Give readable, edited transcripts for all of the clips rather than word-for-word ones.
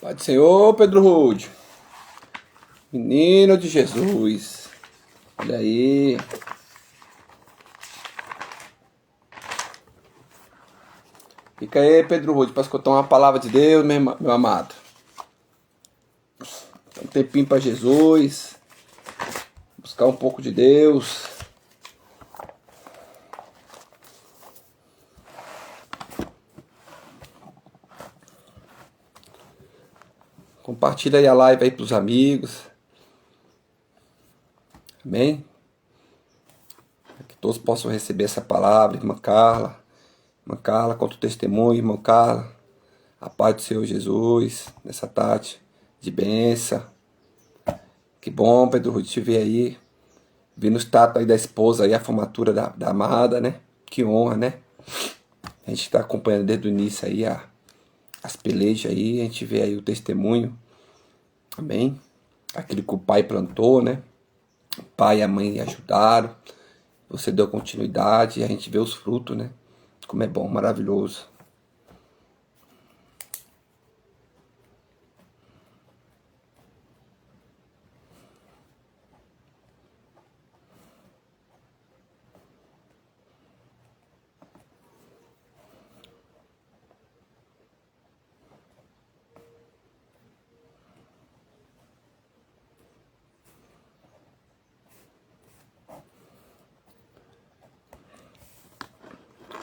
Pai do Senhor, Pedro Rude. Menino de Jesus. Olha aí. Fica aí, Pedro Rude, para escutar uma palavra de Deus, meu amado. Dá um tempinho para Jesus. Buscar um pouco de Deus. Compartilha aí a live aí pros amigos. Amém? Que todos possam receber essa palavra, irmã Carla. Irmã Carla, conta o testemunho, irmã Carla. A paz do Senhor Jesus, nessa tarde de bênção. Que bom, Pedro Rude, te ver aí. Vi no status aí da esposa aí, a formatura da amada, né? Que honra, né? A gente tá acompanhando desde o início aí as pelejas aí, a gente vê aí o testemunho. Amém? Aquilo que o pai plantou, né? O pai e a mãe ajudaram. Você deu continuidade e a gente vê os frutos, né? Como é bom, maravilhoso.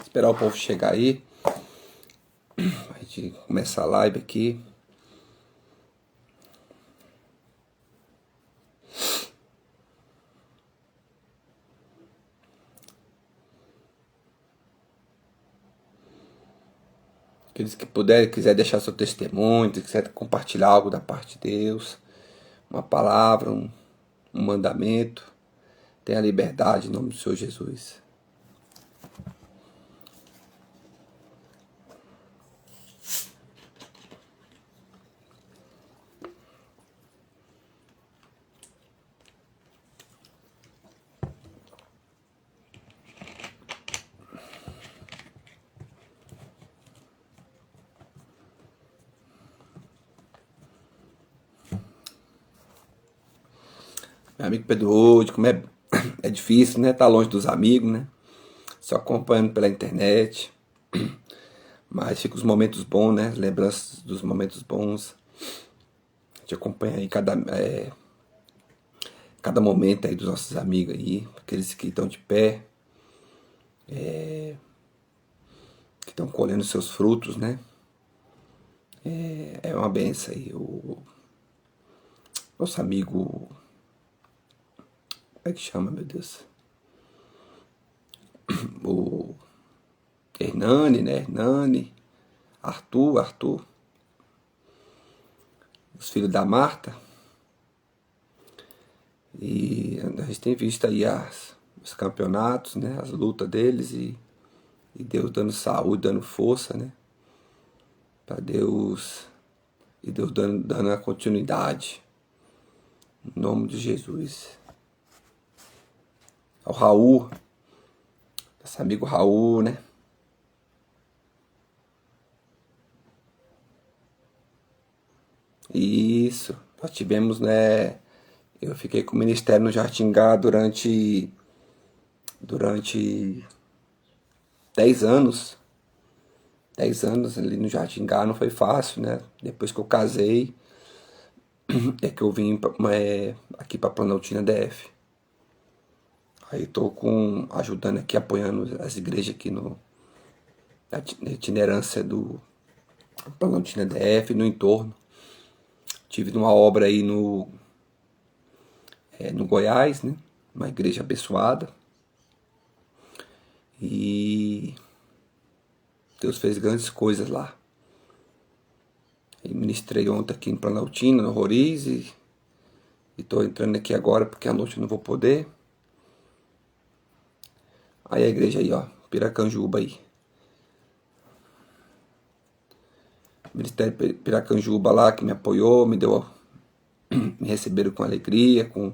Esperar o povo chegar aí. A gente começar a live aqui. Aqueles que puderem, quiser deixar seu testemunho, quiser compartilhar algo da parte de Deus, uma palavra, um mandamento, tenha liberdade em nome do Senhor Jesus. Meu amigo Pedro Rude, como é difícil, né? Tá longe dos amigos, né? Só acompanhando pela internet. Mas fica os momentos bons, né? Lembranças dos momentos bons. A gente acompanha aí cada momento aí dos nossos amigos aí. Aqueles que estão de pé. Que estão colhendo seus frutos, né? É uma benção aí. O nosso amigo... Como é que chama, meu Deus? O Hernani, né? Hernani. Arthur. Os filhos da Marta. E a gente tem visto aí os campeonatos, né? As lutas deles e Deus dando saúde, dando força, né? Para Deus. E Deus dando a continuidade. Em nome de Jesus. Ao Raul. Nosso amigo Raul, né? Isso. Nós tivemos, né? Eu fiquei com o ministério no Jartingá durante 10 anos. 10 anos ali no Jartingá não foi fácil, né? Depois que eu casei, é que eu vim aqui para Planaltina DF. Aí tô ajudando aqui, apoiando as igrejas aqui na itinerância do Planaltina DF, no entorno. Tive uma obra aí no Goiás, né? Uma igreja abençoada. E Deus fez grandes coisas lá. Eu ministrei ontem aqui em Planaltina, no Roriz, e estou entrando aqui agora porque à noite eu não vou poder. Aí a igreja aí, ó, Piracanjuba aí. Ministério Piracanjuba lá, que me apoiou, me receberam com alegria, com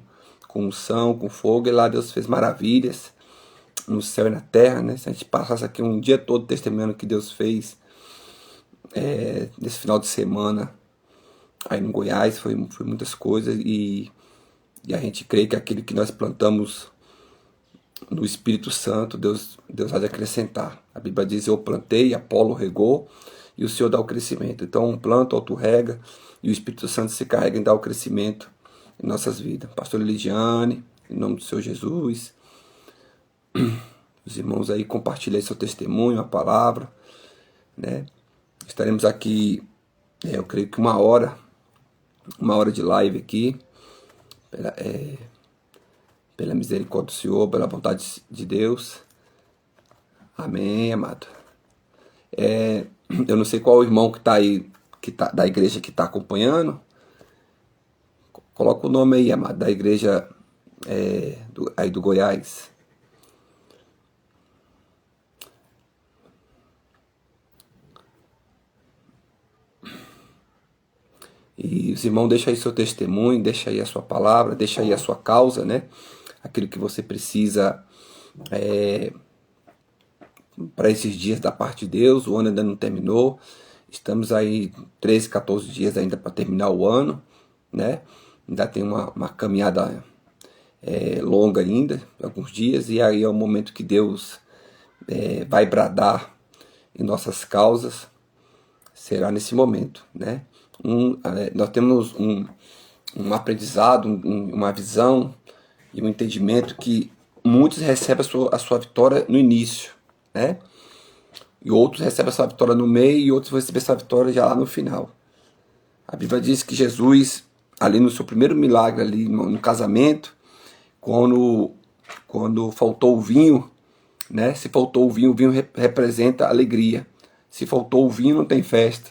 unção, com fogo, e lá Deus fez maravilhas no céu e na terra, né? Se a gente passasse aqui um dia todo testemunhando o que Deus fez nesse final de semana, aí no Goiás, foi muitas coisas e a gente crê que aquilo que nós plantamos no Espírito Santo, Deus vai acrescentar. A Bíblia diz, eu plantei, Apolo regou, e o Senhor dá o crescimento. Então, um planta, outro rega, e o Espírito Santo se carrega em dar o crescimento em nossas vidas. Pastor Eligiane, em nome do Senhor Jesus, os irmãos aí compartilhem seu testemunho, a palavra, né? Estaremos aqui, eu creio que uma hora de live aqui, pela misericórdia do Senhor, pela vontade de Deus. Amém, amado. Eu não sei qual o irmão que está aí, da igreja que está acompanhando. Coloca o nome aí, amado, da igreja aí do Goiás. E os irmãos, deixa aí seu testemunho, deixa aí a sua palavra, deixa aí a sua causa, né? Aquilo que você precisa para esses dias da parte de Deus. O ano ainda não terminou. Estamos aí 13, 14 dias ainda para terminar o ano, né? Ainda tem uma caminhada longa ainda, alguns dias, e aí é o momento que Deus vai bradar em nossas causas, será nesse momento, né? Nós temos um aprendizado, uma visão e um entendimento que muitos recebem a sua vitória no início, né? E outros recebem a sua vitória no meio e outros vão receber essa vitória já lá no final. A Bíblia diz que Jesus, ali no seu primeiro milagre, ali no casamento, quando faltou o vinho, né? Se faltou o vinho representa alegria. Se faltou o vinho, não tem festa,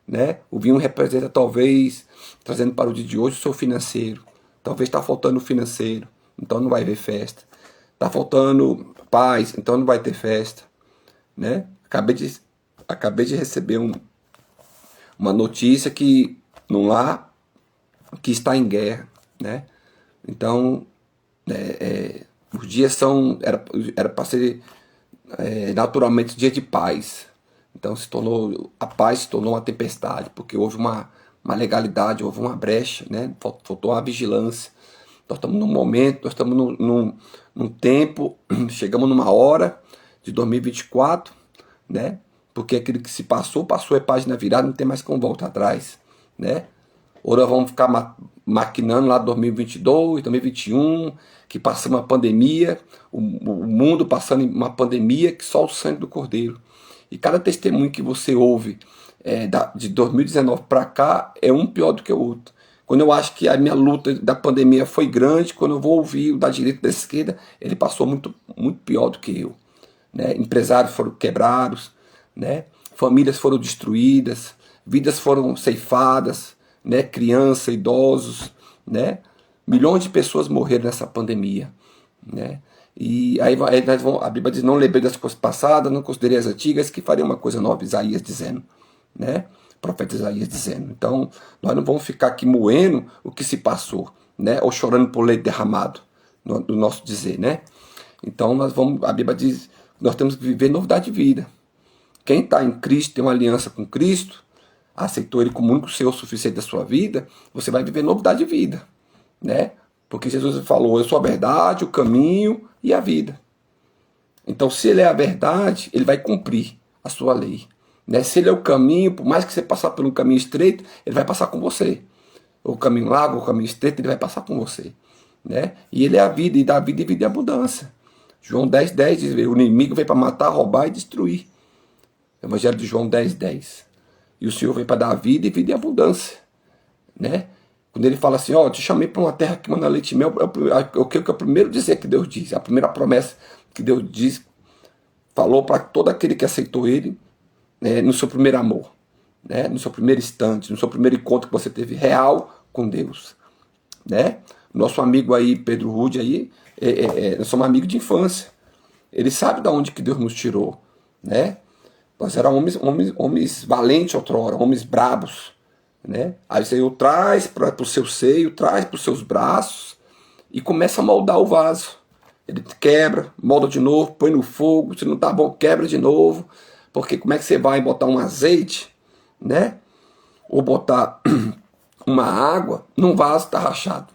né? O vinho representa, talvez, trazendo para o dia de hoje, o seu financeiro. Talvez está faltando o financeiro, então não vai haver festa. Está faltando paz, então não vai ter festa, né? Acabei de receber uma notícia que num lar que está em guerra, né? Então, os dias era para ser naturalmente dia de paz. Então a paz se tornou uma tempestade, porque houve uma legalidade, houve uma brecha, né? Faltou a vigilância. Nós estamos num momento, nós estamos num tempo, chegamos numa hora de 2024, né? Porque aquilo que se passou, é página virada, não tem mais como voltar atrás, né? Ou nós vamos ficar maquinando lá 2022, 2021, que passa uma pandemia, o mundo passando uma pandemia que só o sangue do Cordeiro. E cada testemunho que você ouve de 2019 para cá é um pior do que o outro. Quando eu acho que a minha luta da pandemia foi grande, quando eu vou ouvir o da direita e da esquerda, ele passou muito, muito pior do que eu, né? Empresários foram quebrados, né? Famílias foram destruídas, vidas foram ceifadas, né? Crianças, idosos, né? Milhões de pessoas morreram nessa pandemia, né? E aí a Bíblia diz, não lembrei das coisas passadas, não considerei as antigas, que faria uma coisa nova, Isaías dizendo, né? Profeta Isaías dizendo. Então, nós não vamos ficar aqui moendo o que se passou, né? Ou chorando por leite derramado, do nosso dizer, né? Então, a Bíblia diz, nós temos que viver novidade de vida. Quem está em Cristo, tem uma aliança com Cristo, aceitou Ele como único Senhor suficiente da sua vida, você vai viver novidade de vida, né? Porque Jesus falou, eu sou a verdade, o caminho e a vida. Então, se Ele é a verdade, Ele vai cumprir a sua lei, né? Se Ele é o caminho, por mais que você passar por um caminho estreito, Ele vai passar com você. O caminho largo, o caminho estreito, Ele vai passar com você, né? E Ele é a vida, e dá vida e vida em abundância. João 10:10 diz, o inimigo veio para matar, roubar e destruir. Evangelho de João 10:10. E o Senhor veio para dar vida e vida em abundância, né? Quando Ele fala assim, ó, te chamei para uma terra que manda leite e mel, o que é o primeiro dizer que Deus diz, a primeira promessa que Deus diz, falou para todo aquele que aceitou Ele, né, no seu primeiro amor, né, no seu primeiro instante, no seu primeiro encontro que você teve real com Deus, né? Nosso amigo aí, Pedro Rude, aí, nós somos amigos de infância. Ele sabe de onde que Deus nos tirou, né? Nós éramos homens valentes outrora, homens brabos, né? Aí o Senhor traz para o seu seio, traz para os seus braços e começa a moldar o vaso. Ele quebra, molda de novo, põe no fogo, se não tá bom, quebra de novo, porque como é que você vai botar um azeite, né? Ou botar uma água num vaso está rachado,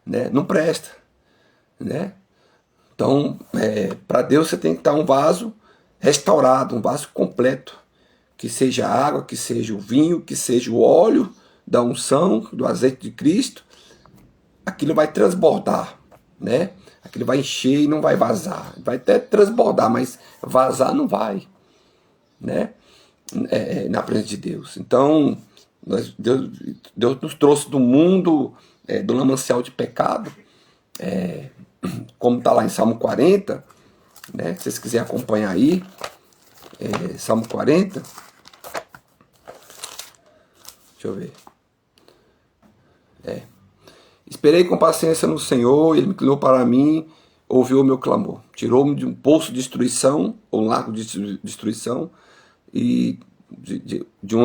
né? Não presta, né? Então, para Deus você tem que estar um vaso restaurado, um vaso completo, que seja a água, que seja o vinho, que seja o óleo da unção, do azeite de Cristo. Aquilo vai transbordar, né? Aquilo vai encher e não vai vazar. Vai até transbordar, mas vazar não vai, né? Na presença de Deus. Então, Deus nos trouxe do mundo, do lamancial de pecado, como está lá em Salmo 40, né? Se vocês quiserem acompanhar aí, Salmo 40, deixa eu ver. Esperei com paciência no Senhor, Ele me inclinou para mim, ouviu o meu clamor. Tirou-me de um poço de destruição, ou um lago de destruição, e de um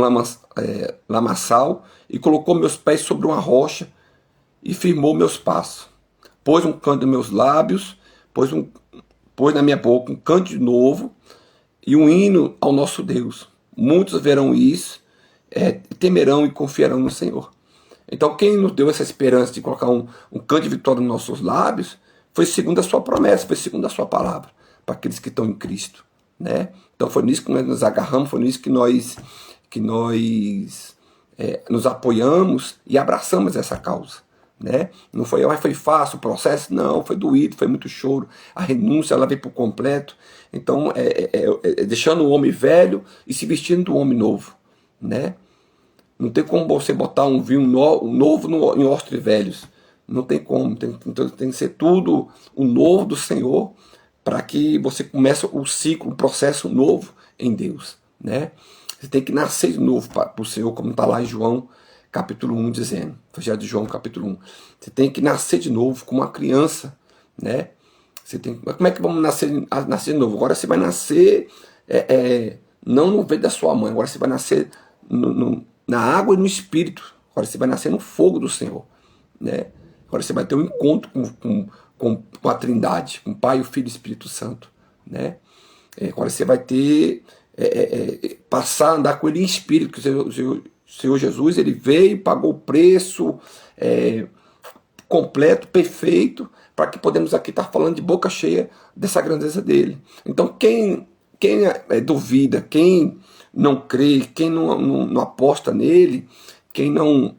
lamaçal, e colocou meus pés sobre uma rocha, e firmou meus passos. Pôs um canto nos meus lábios, pôs na minha boca um canto novo, e um hino ao nosso Deus. Muitos verão isso, temerão e confiarão no Senhor. Então quem nos deu essa esperança de colocar um canto de vitória nos nossos lábios foi segundo a sua promessa, foi segundo a sua palavra, para aqueles que estão em Cristo, né? Então foi nisso que nós nos agarramos, foi nisso que nós nos apoiamos e abraçamos essa causa, né? Não foi, mas foi fácil o processo? Não, foi doído, foi muito choro. A renúncia ela veio por completo. Então deixando o homem velho e se vestindo do homem novo, né? Não tem como você botar um vinho novo em ostres velhos. Não tem como. Tem que ser tudo o novo do Senhor para que você comece o ciclo, o processo novo em Deus, né? Você tem que nascer de novo para o Senhor, como está lá em João capítulo 1 dizendo. Evangelho de João capítulo 1. Você tem que nascer de novo como uma criança, né? Como é que vamos nascer de novo? Agora você vai nascer não no ventre da sua mãe. Agora você vai nascer na água e no Espírito. Agora você vai nascer no fogo do Senhor, né? Agora você vai ter um encontro com a Trindade, com o Pai, o Filho e o Espírito Santo, né? Agora você vai ter passar a andar com Ele em Espírito, que o Senhor Jesus ele veio e pagou o preço completo, perfeito, para que podemos aqui estar falando de boca cheia dessa grandeza dele. Então quem duvida, quem não crê, quem não aposta nele, quem não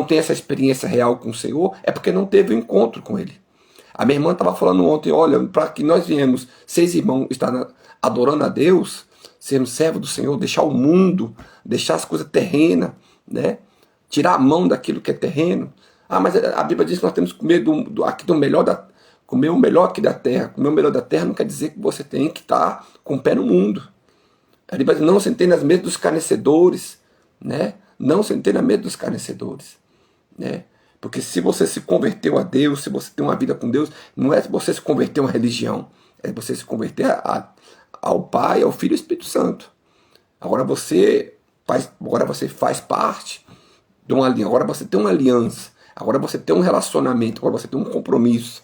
tem essa experiência real com o Senhor, é porque não teve um encontro com ele. A minha irmã estava falando ontem, olha, para que nós viemos, 6 irmãos, estar adorando a Deus, sermos servos do Senhor, deixar o mundo, deixar as coisas terrenas, né? Tirar a mão daquilo que é terreno. Ah, mas a Bíblia diz que nós temos que comer comer o melhor aqui da terra. Comer o melhor da terra não quer dizer que você tem que estar com o pé no mundo. A Bíblia diz, não sentei nas mesas dos escarnecedores, né? Não sentei na mesa dos escarnecedores, né? Porque se você se converteu a Deus, se você tem uma vida com Deus, não é você se converter a uma religião, é você se converter ao Pai, ao Filho e ao Espírito Santo. Agora você faz parte de uma aliança, agora você tem uma aliança, agora você tem um relacionamento, agora você tem um compromisso,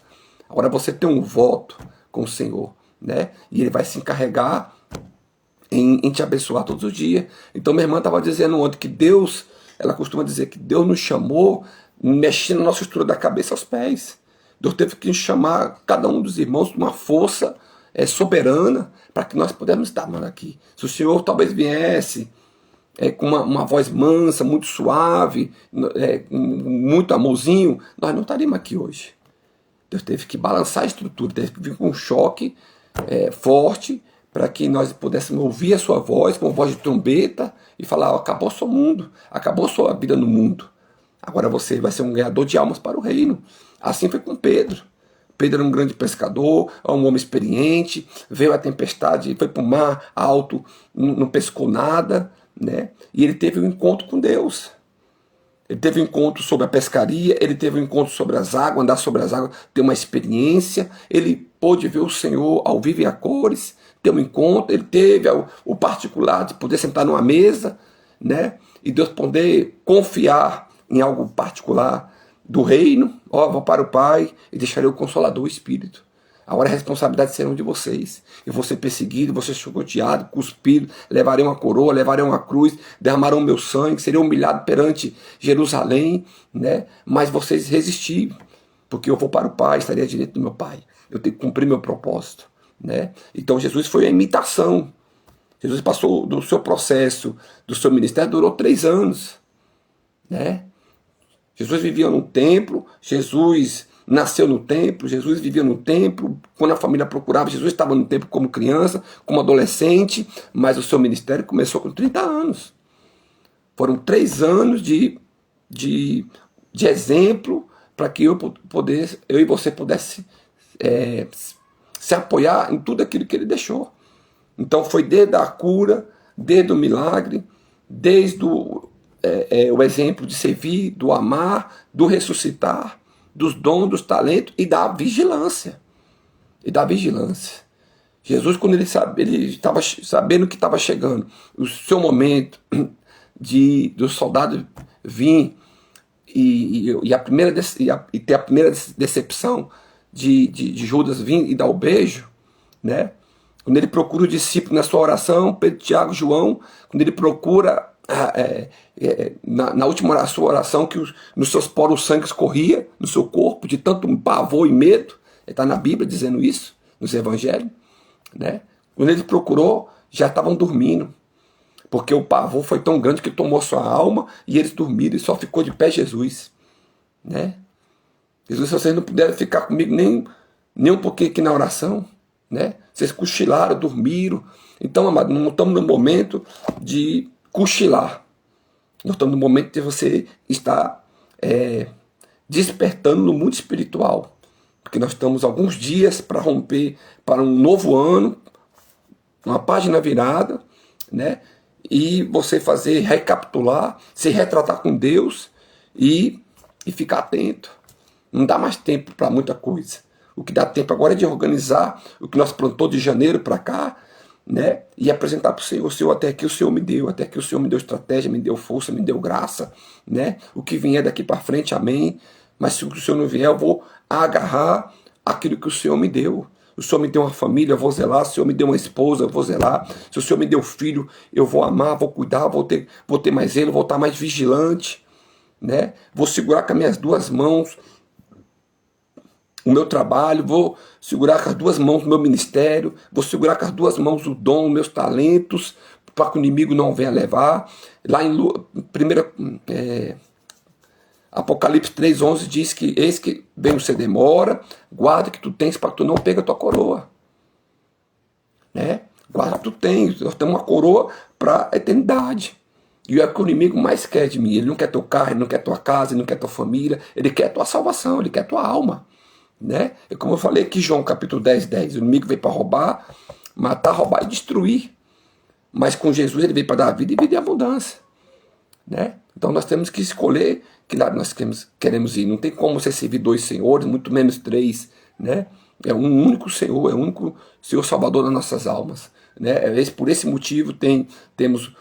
agora você tem um voto com o Senhor, né? E Ele vai se encarregar em te abençoar todos os dias. Então minha irmã estava dizendo ontem que Deus, ela costuma dizer que Deus nos chamou mexendo na nossa estrutura da cabeça aos pés. Deus teve que chamar cada um dos irmãos de uma força soberana para que nós pudéssemos estar aqui. Se o Senhor talvez viesse com uma voz mansa, muito suave, muito amorzinho, nós não estaríamos aqui hoje. Deus teve que balançar a estrutura, teve que vir com um choque forte para que nós pudéssemos ouvir a sua voz, com voz de trombeta, e falar, acabou o seu mundo, acabou a sua vida no mundo. Agora você vai ser um ganhador de almas para o reino. Assim foi com Pedro. Pedro era um grande pescador, um homem experiente, veio a tempestade, foi para o mar alto, não pescou nada, né? E ele teve um encontro com Deus. Ele teve um encontro sobre a pescaria, ele teve um encontro sobre as águas, andar sobre as águas, ter uma experiência, ele pôde ver o Senhor ao vivo e a cores, ter um encontro, ele teve o particular de poder sentar numa mesa, né? E Deus poder confiar em algo particular do reino. Vou para o Pai e deixarei o Consolador, o Espírito. Agora a responsabilidade será de vocês. Eu vou ser perseguido, vou ser chicoteado, cuspido, levarei uma coroa, levarei uma cruz, derramarão meu sangue, serei humilhado perante Jerusalém, né? Mas vocês resistiram, porque eu vou para o Pai, estarei à direita do meu Pai. Eu tenho que cumprir meu propósito, né? Então Jesus foi a imitação. Jesus passou do seu processo, do seu ministério, durou 3 anos, né? Jesus vivia no templo, Jesus nasceu no templo, Jesus vivia no templo. Quando a família procurava, Jesus estava no templo como criança, como adolescente, mas o seu ministério começou com 30 anos. Foram 3 anos de exemplo para que eu e você pudesse se apoiar em tudo aquilo que ele deixou. Então foi desde a cura, desde o milagre, desde o exemplo de servir, do amar, do ressuscitar, dos dons, dos talentos e da vigilância. Jesus, quando ele estava sabendo que estava chegando o seu momento do soldado vir e ter a primeira decepção de Judas vir e dar o beijo, né? Quando ele procura o discípulo na sua oração, Pedro, Tiago, João, quando ele procura na última sua oração, que nos seus poros o sangue escorria no seu corpo, de tanto pavor e medo, está na Bíblia dizendo isso, nos evangelhos, né? Quando ele procurou, já estavam dormindo, porque o pavor foi tão grande que tomou sua alma, e eles dormiram, e só ficou de pé Jesus, né? Jesus, se vocês não puderem ficar comigo nem um pouquinho aqui na oração, né? Vocês cochilaram, dormiram. Então, amado, não estamos no momento de cochilar. Nós estamos no momento de você estar despertando no mundo espiritual. Porque nós estamos alguns dias para romper para um novo ano, uma página virada, né? E você recapitular, se retratar com Deus e ficar atento. Não dá mais tempo para muita coisa. O que dá tempo agora é de organizar o que nós plantou de janeiro para cá, né? E apresentar para o Senhor. Senhor, até aqui o Senhor me deu, até aqui o Senhor me deu estratégia, me deu força, me deu graça, né? O que vier daqui para frente, amém. Mas se o Senhor não vier, eu vou agarrar aquilo que o Senhor me deu. O Senhor me deu uma família, eu vou zelar. Se o Senhor me deu uma esposa, eu vou zelar. Se o Senhor me deu filho, eu vou amar, vou cuidar, vou ter mais zelo, vou estar mais vigilante, né? Vou segurar com as minhas 2 mãos o meu trabalho, vou segurar com as 2 mãos o meu ministério, vou segurar com as 2 mãos o dom, meus talentos, para que o inimigo não venha levar. Lá em Apocalipse 3:11 diz que eis que vem você demora, guarda que tu tens para que tu não pega a tua coroa. Né? Guarda que tu tens, nós temos uma coroa para a eternidade. E é o que o inimigo mais quer de mim. Ele não quer teu carro, ele não quer tua casa, ele não quer tua família, ele quer tua salvação, ele quer tua alma. Né? E como eu falei aqui, João capítulo 10:10, o inimigo veio para roubar, matar, roubar e destruir. Mas com Jesus ele veio para dar vida e vida em abundância. Né? Então nós temos que escolher que lado nós queremos ir. Não tem como você servir 2 senhores, muito menos 3. Né? É um único Senhor, é o único Senhor Salvador das nossas almas. Né? Por esse motivo temos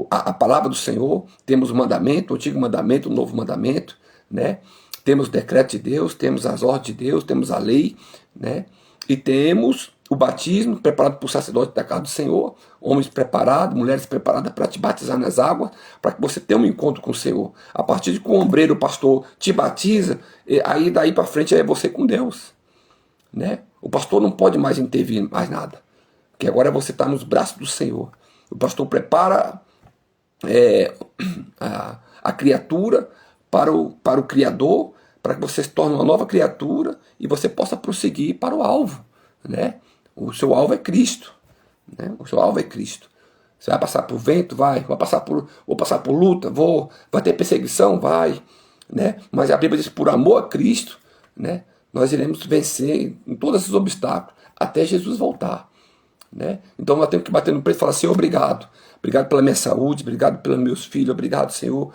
a palavra do Senhor, temos o mandamento, o antigo mandamento, o novo mandamento, né? Temos o decreto de Deus, temos as ordens de Deus, temos a lei, né? E temos o batismo preparado por sacerdote da casa do Senhor, homens preparados, mulheres preparadas para te batizar nas águas, para que você tenha um encontro com o Senhor. A partir de que o ombreiro, o pastor, te batiza, aí daí para frente é você com Deus. Né? O pastor não pode mais intervir mais nada, porque agora você está nos braços do Senhor. O pastor prepara a criatura para o Criador, para que você se torne uma nova criatura e você possa prosseguir para o alvo. Né? O seu alvo é Cristo. Né? O seu alvo é Cristo. Você vai passar por vento? Vai. Vou passar por luta? Vou. Vai ter perseguição? Vai. Né? Mas a Bíblia diz, por amor a Cristo, né? Nós iremos vencer em todos esses obstáculos até Jesus voltar. Né? Então nós temos que bater no peito e falar, Senhor, obrigado. Obrigado pela minha saúde, obrigado pelos meus filhos, obrigado, Senhor.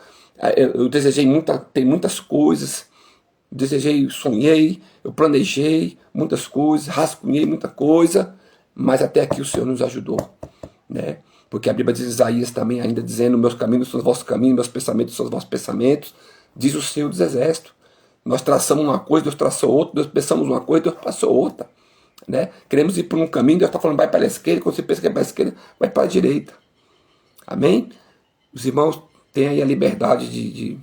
Eu desejei tem muitas coisas, sonhei, eu planejei muitas coisas, rascunhei muita coisa, mas até aqui o Senhor nos ajudou. Né? Porque a Bíblia diz, Isaías também ainda dizendo, meus caminhos são os vossos caminhos, meus pensamentos são os vossos pensamentos, diz o Senhor dos Exércitos. Nós traçamos uma coisa, Deus traçou outra, Deus pensamos uma coisa, Deus passou outra. né? Queremos ir por um caminho, Deus está falando, vai para a esquerda, quando você pensa que é para a esquerda, vai para a direita. Amém? Os irmãos têm aí a liberdade de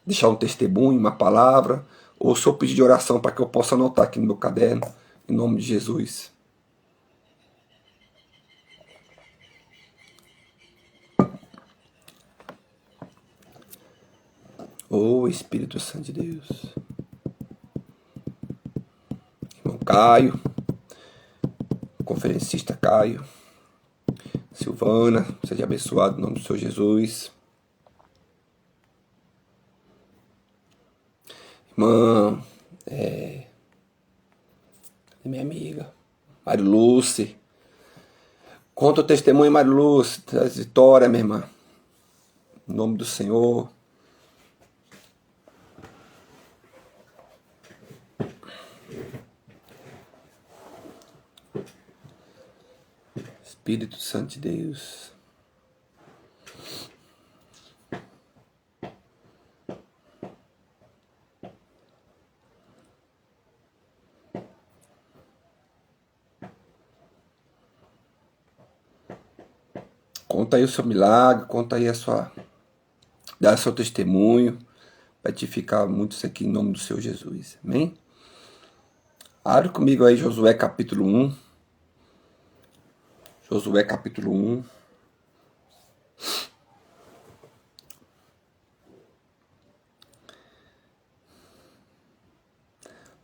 deixar um testemunho, uma palavra, ou só pedir de oração para que eu possa anotar aqui no meu caderno, em nome de Jesus. Ô Espírito Santo de Deus. Irmão Caio, conferencista Caio, Silvana, seja abençoado em nome do Senhor Jesus. Irmã, minha amiga, Mário Lúcia. Conta o testemunho, Mário Lúcia, das vitórias, minha irmã. Em nome do Senhor. Espírito Santo de Deus. Conta aí o seu milagre, conta aí dá seu testemunho. Vai te ficar muito isso aqui em nome do Senhor Jesus. Amém? Abre comigo aí Josué capítulo 1. Josué capítulo 1.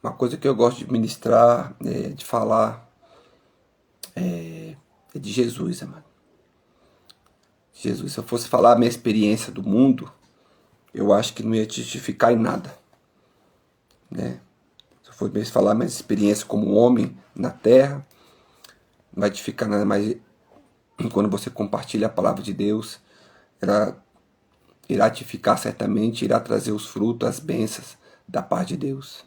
Uma coisa que eu gosto de ministrar, de falar, é de Jesus, amado. Jesus, se eu fosse falar a minha experiência do mundo, eu acho que não ia te justificar em nada, né? Se eu fosse falar a minha experiência como homem na terra, não vai te ficar nada, mas quando você compartilha a palavra de Deus, ela irá te ficar certamente, irá trazer os frutos, as bênçãos da paz de Deus,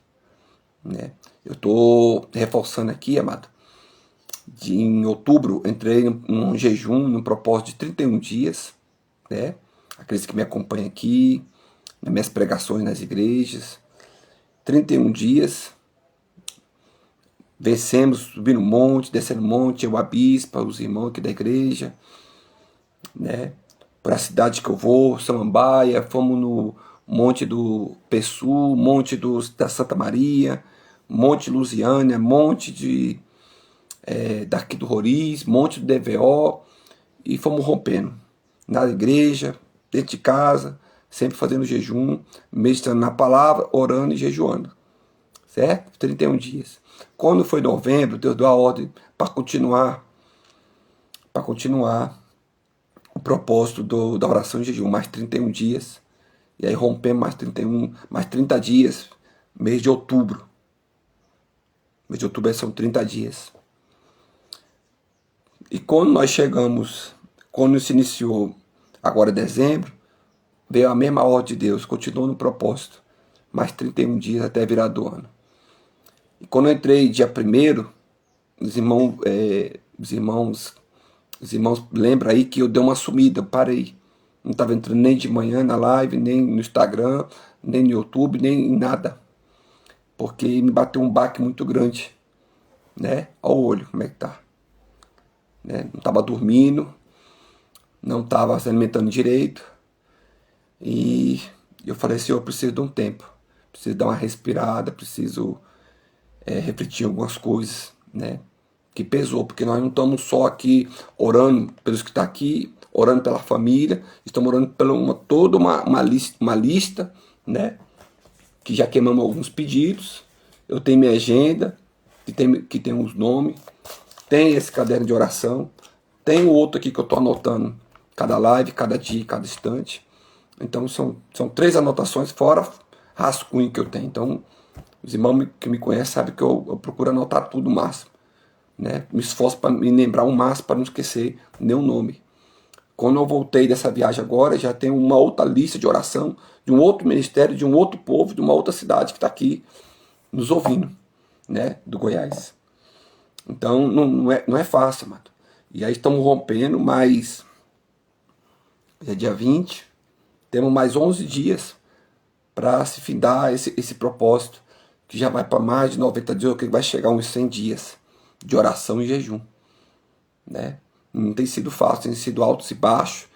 né? Eu estou reforçando aqui, amado, em outubro entrei num jejum, num propósito de 31 dias, né? Aqueles que me acompanham aqui, nas minhas pregações nas igrejas, 31 dias, vencemos, subindo um monte, descendo um monte, eu, a bispa, os irmãos aqui da igreja, né? Para a cidade que eu vou, Samambaia, fomos no Monte do Pessu, Monte da Santa Maria, Monte Lusiânia, Monte daqui do Roriz, Monte do DVO, e fomos rompendo na igreja, dentro de casa, sempre fazendo jejum, meditando na palavra, orando e jejuando, certo? 31 dias. Quando foi novembro, Deus deu a ordem para continuar o propósito da oração e jejum, mais 31 dias, e aí rompemos mais 30 dias, mês de outubro. Mês de outubro são 30 dias. E quando se iniciou agora dezembro, veio a mesma ordem de Deus, continuou no propósito, mais 31 dias até virar do ano. E quando eu entrei dia 1º, os irmãos lembram aí que eu dei uma sumida, eu parei. Não estava entrando nem de manhã na live, nem no Instagram, nem no YouTube, nem em nada. Porque me bateu um baque muito grande, né? Olha o olho, como é que tá. Né? Não estava dormindo, não estava se alimentando direito. E eu falei assim, eu preciso de um tempo. Preciso dar uma respirada, preciso refletir algumas coisas, né? Que pesou, porque nós não estamos só aqui orando pelos que estão aqui, orando pela família, estamos orando pela toda uma lista, né? Que já queimamos alguns pedidos. Eu tenho minha agenda, que tem uns nomes, tem esse caderno de oração, tem o outro aqui que eu estou anotando cada live, cada dia, cada instante. Então são 3 anotações, fora rascunho que eu tenho. Então, os irmãos que me conhecem sabem que eu procuro anotar tudo o máximo, né? Me esforço para me lembrar o máximo, para não esquecer nenhum nome. Quando eu voltei dessa viagem agora, já tenho uma outra lista de oração, de um outro ministério, de um outro povo, de uma outra cidade que está aqui nos ouvindo, né? Do Goiás. Então não é fácil, mano. E aí estamos rompendo, mas é dia 20, temos mais 11 dias para se findar esse propósito que já vai para mais de 90 dias, que vai chegar uns 100 dias de oração e jejum, né? Não tem sido fácil, tem sido altos e baixos,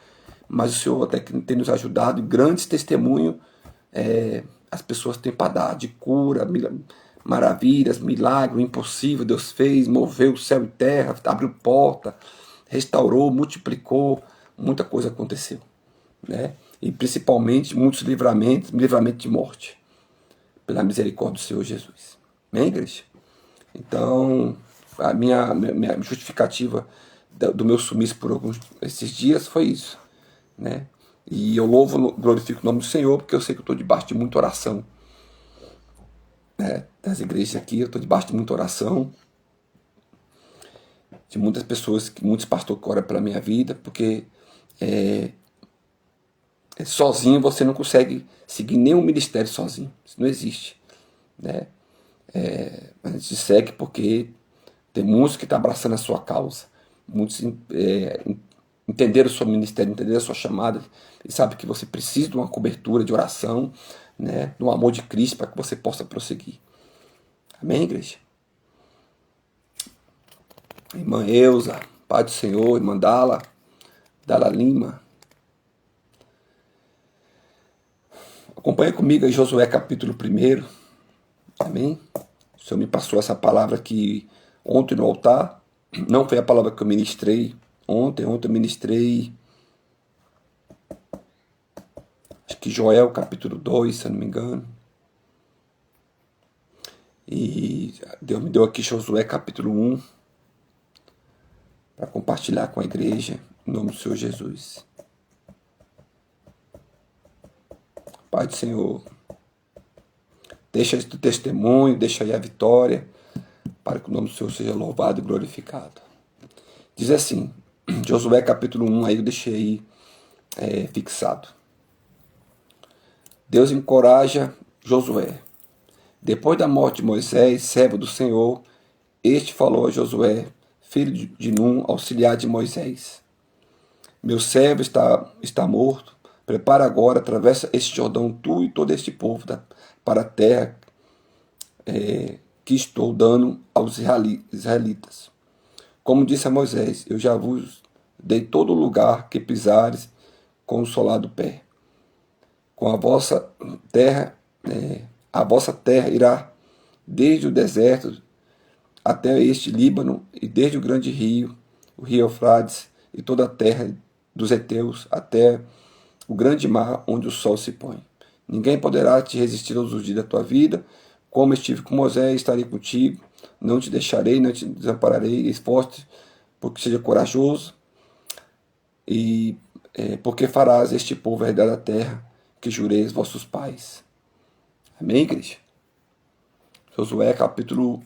mas o Senhor até que tem nos ajudado, grandes testemunhos as pessoas têm para dar, de cura, maravilhas, milagre, o impossível Deus fez, moveu céu e terra, abriu porta, restaurou, multiplicou, muita coisa aconteceu, né? E principalmente muitos livramentos, livramento de morte, pela misericórdia do Senhor Jesus. Amém, igreja? Então, a minha justificativa do meu sumiço por esses dias foi isso, né? E eu louvo, glorifico o nome do Senhor, porque eu sei que eu estou debaixo de muita oração, né? Das igrejas aqui, eu estou debaixo de muita oração, de muitas pessoas, muitos pastores que oram pela minha vida, porque sozinho você não consegue seguir nenhum ministério sozinho, isso não existe, né? A gente segue porque tem muitos que estão abraçando a sua causa, muitos entenderam o seu ministério, entenderam a sua chamada, e sabem que você precisa de uma cobertura de oração, né, do amor de Cristo, para que você possa prosseguir. Amém, igreja? Irmã Eusa, Pai do Senhor, irmã Dala Lima. Acompanhe comigo em Josué capítulo 1. Amém? O Senhor me passou essa palavra aqui ontem no altar. Não foi a palavra que eu ministrei ontem eu ministrei, acho que Joel capítulo 2, se eu não me engano. E Deus me deu aqui Josué capítulo 1, para compartilhar com a igreja, em nome do Senhor Jesus. Pai do Senhor, deixa esse testemunho, deixa aí a vitória, para que o nome do Senhor seja louvado e glorificado. Diz assim, Josué capítulo 1, aí eu deixei fixado. Deus encoraja Josué. Depois da morte de Moisés, servo do Senhor, este falou a Josué, filho de Num, auxiliar de Moisés. Meu servo está morto. Prepara agora, atravessa este Jordão, tu e todo este povo, para a terra que estou dando aos israelitas. Como disse a Moisés, eu já vos dei todo lugar que pisares com o solado pé. Com a vossa terra irá desde o deserto até este Líbano, e desde o grande rio, o rio Eufrates, e toda a terra dos heteus, até o grande mar onde o sol se põe. Ninguém poderá te resistir todos os dias da tua vida. Como estive com Moisés, estarei contigo. Não te deixarei, não te desampararei. Esforce-te, porque seja corajoso, e porque farás este povo herdar a terra que jurei aos vossos pais. Amém, igreja? Josué capítulo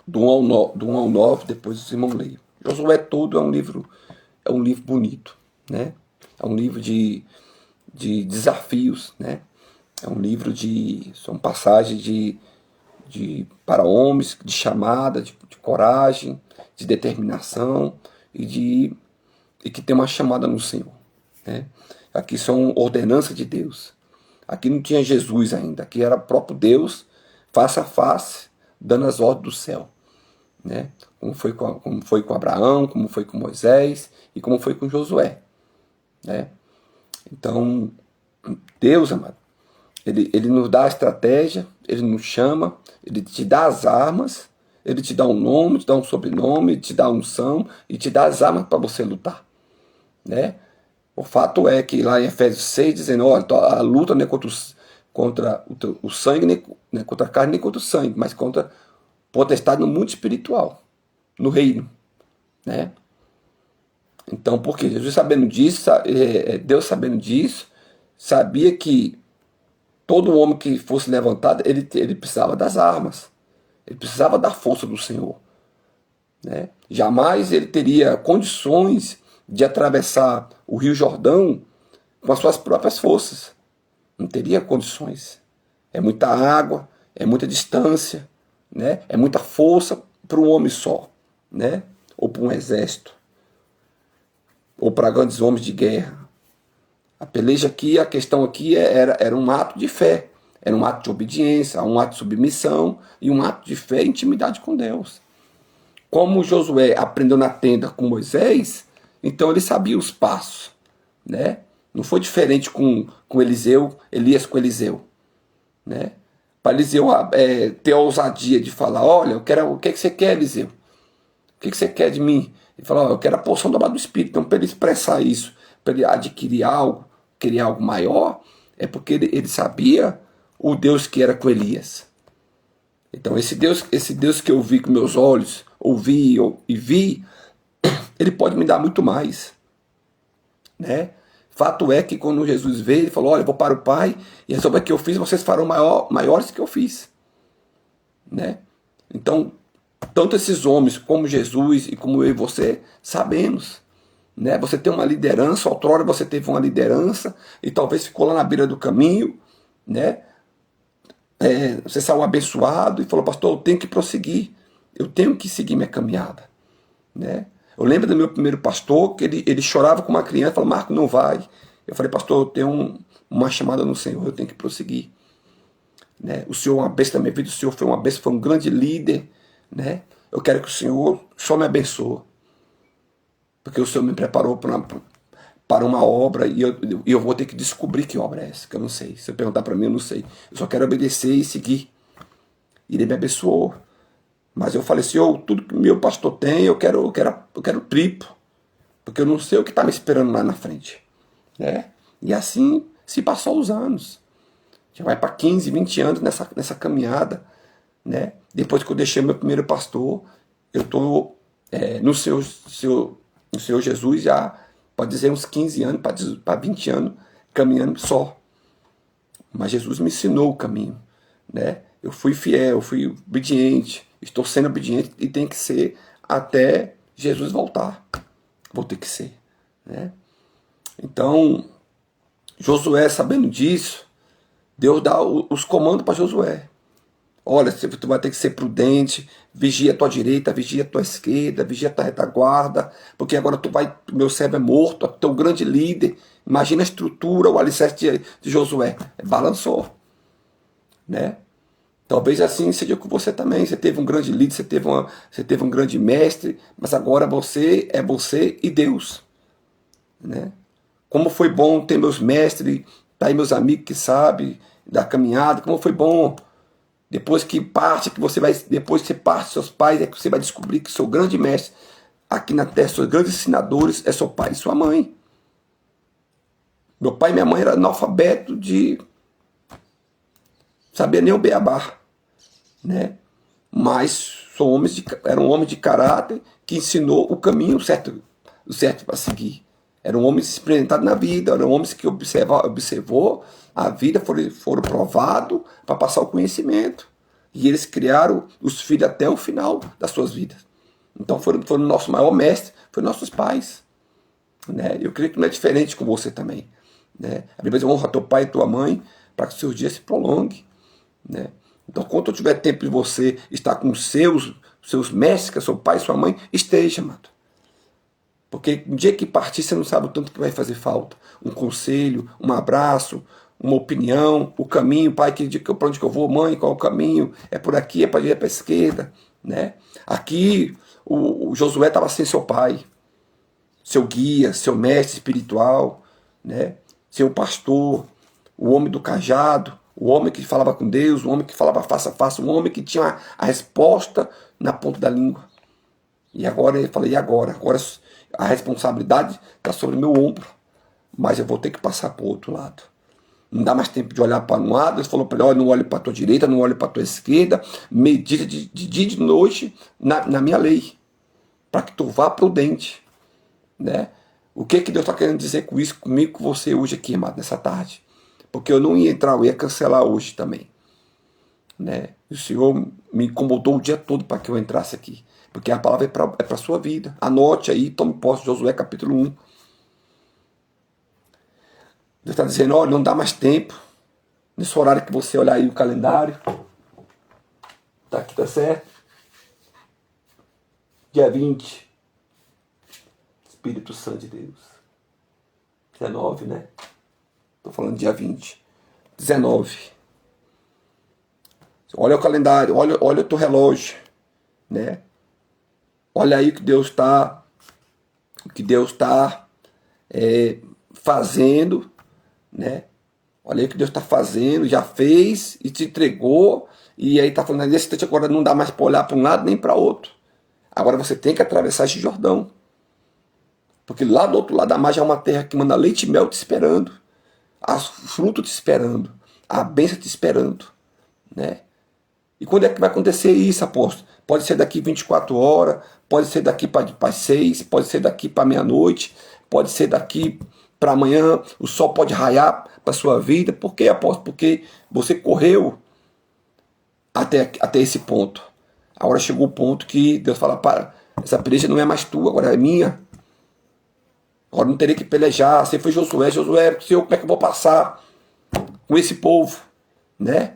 do 1 ao 9, depois os irmãos leiam. Josué todo é um livro bonito, né? É um livro de desafios, né? É um livro são passagens para homens, de chamada, de coragem, de determinação e que tem uma chamada no Senhor, né? Aqui são ordenanças de Deus. Aqui não tinha Jesus ainda, aqui era o próprio Deus, face a face, dando as ordens do céu, né? Como foi com Abraão, como foi com Moisés e como foi com Josué, né? Então, Deus, amado, ele nos dá a estratégia, ele nos chama, ele te dá as armas, ele te dá um nome, te dá um sobrenome, ele te dá a unção e te dá as armas para você lutar, né? O fato é que lá em Efésios 6, dizendo, olha, a luta não é contra o sangue, nem contra a carne, nem contra o sangue, mas contra potestade no mundo espiritual, no reino, né? Então, por quê? Jesus sabendo disso, Deus sabendo disso, sabia que todo homem que fosse levantado, ele precisava das armas, ele precisava da força do Senhor, né? Jamais ele teria condições de atravessar o Rio Jordão com as suas próprias forças. Não teria condições. É muita água, é muita distância, né? É muita força para um homem só, né? Ou para um exército, ou para grandes homens de guerra. A peleja aqui, a questão aqui era um ato de fé. Era um ato de obediência, um ato de submissão e um ato de fé e intimidade com Deus. Como Josué aprendeu na tenda com Moisés, então ele sabia os passos, né? Não foi diferente com Eliseu, Elias com Eliseu, né? Para Eliseu ter a ousadia de falar, olha, o que você quer, Eliseu? O que você quer de mim? Ele falou, eu quero a porção do Espírito. Então, para ele expressar isso, para ele adquirir algo, querer algo maior, é porque ele sabia o Deus que era com Elias. Então, esse Deus que eu vi com meus olhos, ouvi e vi, ele pode me dar muito mais, né? Fato é que quando Jesus veio, ele falou, olha, eu vou para o Pai, e a obra que eu fiz, vocês farão maiores que eu fiz, né? Então, tanto esses homens como Jesus e como eu e você, sabemos, né? Você tem uma liderança, outrora você teve uma liderança, e talvez ficou lá na beira do caminho, né? Você saiu abençoado e falou, pastor, eu tenho que prosseguir, eu tenho que seguir minha caminhada, né? Eu lembro do meu primeiro pastor, que ele chorava com uma criança, falou, Marco, não vai. Eu falei, pastor, eu tenho uma chamada no Senhor, eu tenho que prosseguir, né? O Senhor é uma bênção na minha vida, o Senhor foi uma bênção, foi um grande líder, né? Eu quero que o Senhor só me abençoe, porque o Senhor me preparou para uma obra e eu vou ter que descobrir que obra é essa, que eu não sei. Se eu perguntar para mim, eu não sei. Eu só quero obedecer e seguir. E ele me abençoou. Mas eu falei, Senhor, tudo que meu pastor tem, eu quero triplo, porque eu não sei o que está me esperando lá na frente, né? E assim se passou os anos. Já vai para 15, 20 anos nessa caminhada, né? Depois que eu deixei meu primeiro pastor, eu estou no Senhor Jesus já, pode dizer, uns 15 anos, para 20 anos, caminhando só. Mas Jesus me ensinou o caminho, né? Eu fui fiel, eu fui obediente, estou sendo obediente e tem que ser até Jesus voltar. Vou ter que ser, né? Então, Josué, sabendo disso, Deus dá os comandos para Josué. Olha, tu vai ter que ser prudente, vigia a tua direita, vigia a tua esquerda, vigia a tua retaguarda, porque agora meu servo é morto, teu grande líder. Imagina a estrutura, o alicerce de Josué. Balançou, né? Talvez assim seja com você também. Você teve um grande líder, você teve um grande mestre, mas agora você é você e Deus, né? Como foi bom ter meus mestres, tá aí meus amigos que sabem da caminhada, como foi bom. Depois que parte dos seus pais, é que você vai descobrir que seu grande mestre aqui na terra, seus grandes ensinadores, é seu pai e sua mãe. Meu pai e minha mãe eram analfabetos de saber nem o beabá, né? Mas eram homens de caráter que ensinou o caminho certo para seguir. Eram homens experimentados na vida, eram homens que observou a vida, foram provados para passar o conhecimento. E eles criaram os filhos até o final das suas vidas. Então foram o nosso maior mestre, foram nossos pais, né? Eu creio que não é diferente com você também, né? A Bíblia diz, honra teu pai e tua mãe para que os seus dias se prolonguem, né? Então, quando eu tiver tempo de você estar com seus mestres, que é seu pai e sua mãe, esteja, amado. Porque no dia que partir, você não sabe o tanto que vai fazer falta. Um conselho, um abraço, uma opinião, o caminho, pai, para onde que eu vou, mãe, qual é o caminho? É por aqui, é para a direita, é para a esquerda, né? Aqui, o Josué estava sem seu pai, seu guia, seu mestre espiritual, né? Seu pastor, o homem do cajado, o homem que falava com Deus, o homem que falava face a face, o homem que tinha a resposta na ponta da língua. E agora ele fala, e agora? Agora a responsabilidade está sobre o meu ombro, mas eu vou ter que passar para o outro lado. Não dá mais tempo de olhar para um lado. Ele falou para ele, olha, não olhe para a tua direita, não olhe para a tua esquerda, medita de dia e de noite na minha lei, para que tu vá prudente, né? O que Deus está querendo dizer com isso, comigo, com você hoje aqui, amado, nessa tarde? Porque eu não ia entrar, eu ia cancelar hoje também, né? O Senhor me incomodou o dia todo para que eu entrasse aqui, porque a palavra é para a sua vida. Anote aí, tome posse, Josué capítulo 1. Deus está dizendo, olha, não dá mais tempo. Nesse horário que você olhar aí o calendário, tá aqui, tá certo? Dia 20, Espírito Santo de Deus. 19, né? Estou falando dia 20. 19. Olha o calendário, olha o teu relógio, né? Olha aí o que Deus está fazendo, né? Olha aí o que Deus está fazendo, já fez e te entregou, e aí está falando, nesse instante agora não dá mais para olhar para um lado nem para outro. Agora você tem que atravessar esse Jordão. Porque lá do outro lado da margem há uma terra que manda leite e mel te esperando, o fruto te esperando, a bênção te esperando, né? E quando é que vai acontecer isso, apóstolo? Pode ser daqui 24 horas, pode ser daqui para as 6, pode ser daqui para meia-noite, pode ser daqui para amanhã, o sol pode raiar para a sua vida. Por quê, apóstolo? Porque você correu até esse ponto. Agora chegou o ponto que Deus fala, para, essa peleja não é mais tua, agora é minha. Agora não terei que pelejar. Você foi Josué, Senhor, como é que eu vou passar com esse povo, né?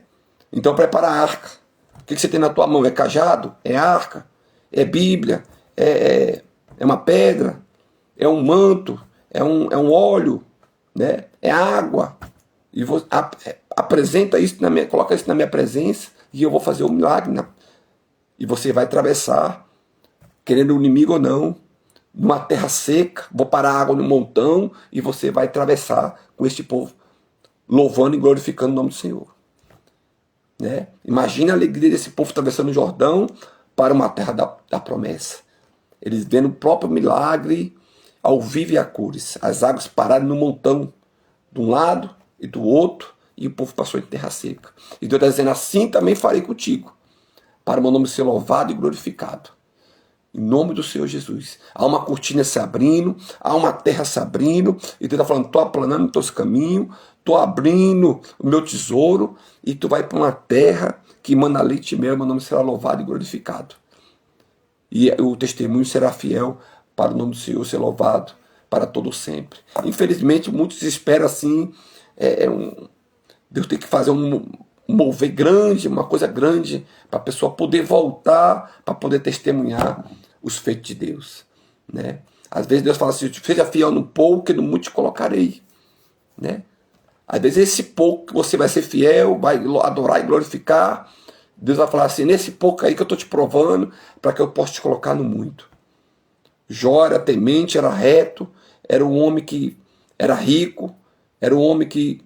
Então prepara a arca. O que você tem na tua mão? É cajado? É arca? É Bíblia? É uma pedra? É um manto? É um óleo? Né? É água? E você apresenta isso coloca isso na minha presença e eu vou fazer um milagre. E você vai atravessar, querendo o inimigo ou não, numa terra seca, vou parar a água no montão e você vai atravessar com este povo, louvando e glorificando o nome do Senhor. Né? Imagina a alegria desse povo atravessando o Jordão para uma terra da promessa. Eles vendo o próprio milagre ao vivo e a cores. As águas pararam no montão, de um lado e do outro, e o povo passou em terra seca. E Deus está dizendo, assim também farei contigo, para o meu nome ser louvado e glorificado. Em nome do Senhor Jesus. Há uma cortina se abrindo, há uma terra se abrindo, e Deus está falando, estou aplanando os teus caminhos, estou abrindo o meu tesouro, e tu vai para uma terra que manda leite e mel, meu nome será louvado e glorificado. E o testemunho será fiel para o nome do Senhor ser louvado para todo sempre. Infelizmente, muitos esperam assim, Deus tem que fazer um mover grande, uma coisa grande, para a pessoa poder voltar, para poder testemunhar os feitos de Deus. Né? Às vezes Deus fala assim, seja fiel no pouco, que no muito te colocarei. Né? Às vezes esse pouco que você vai ser fiel, vai adorar e glorificar, Deus vai falar assim, nesse pouco aí que eu estou te provando, para que eu possa te colocar no muito. Jó era temente, era reto, era um homem que era rico, era um homem que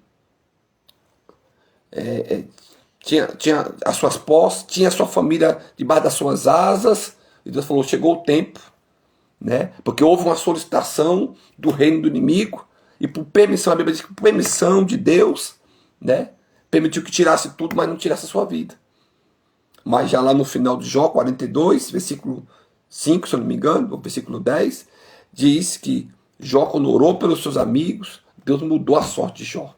tinha as suas posses, tinha a sua família debaixo das suas asas, e Deus falou, chegou o tempo, né? Porque houve uma solicitação do reino do inimigo, e por permissão, a Bíblia diz que por permissão de Deus, né? Permitiu que tirasse tudo, mas não tirasse a sua vida. Mas já lá no final de Jó 42, versículo 5, se eu não me engano, ou versículo 10, diz que Jó, quando orou pelos seus amigos, Deus mudou a sorte de Jó.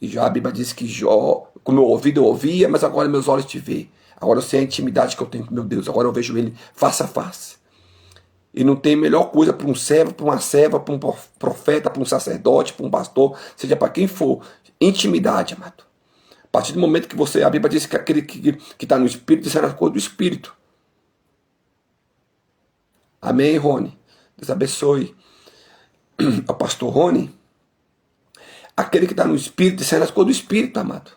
E já a Bíblia diz que Jó, com meu ouvido eu ouvia, mas agora meus olhos te veem. Agora eu sei a intimidade que eu tenho com meu Deus. Agora eu vejo ele face a face. E não tem melhor coisa para um servo, para uma serva, para um profeta, para um sacerdote, para um pastor, seja para quem for. Intimidade, amado. A partir do momento que você, a Bíblia diz que aquele que está no Espírito será a cor do Espírito. Amém, Rony? Deus abençoe o pastor Rony. Aquele que está no Espírito será a cor do Espírito, amado.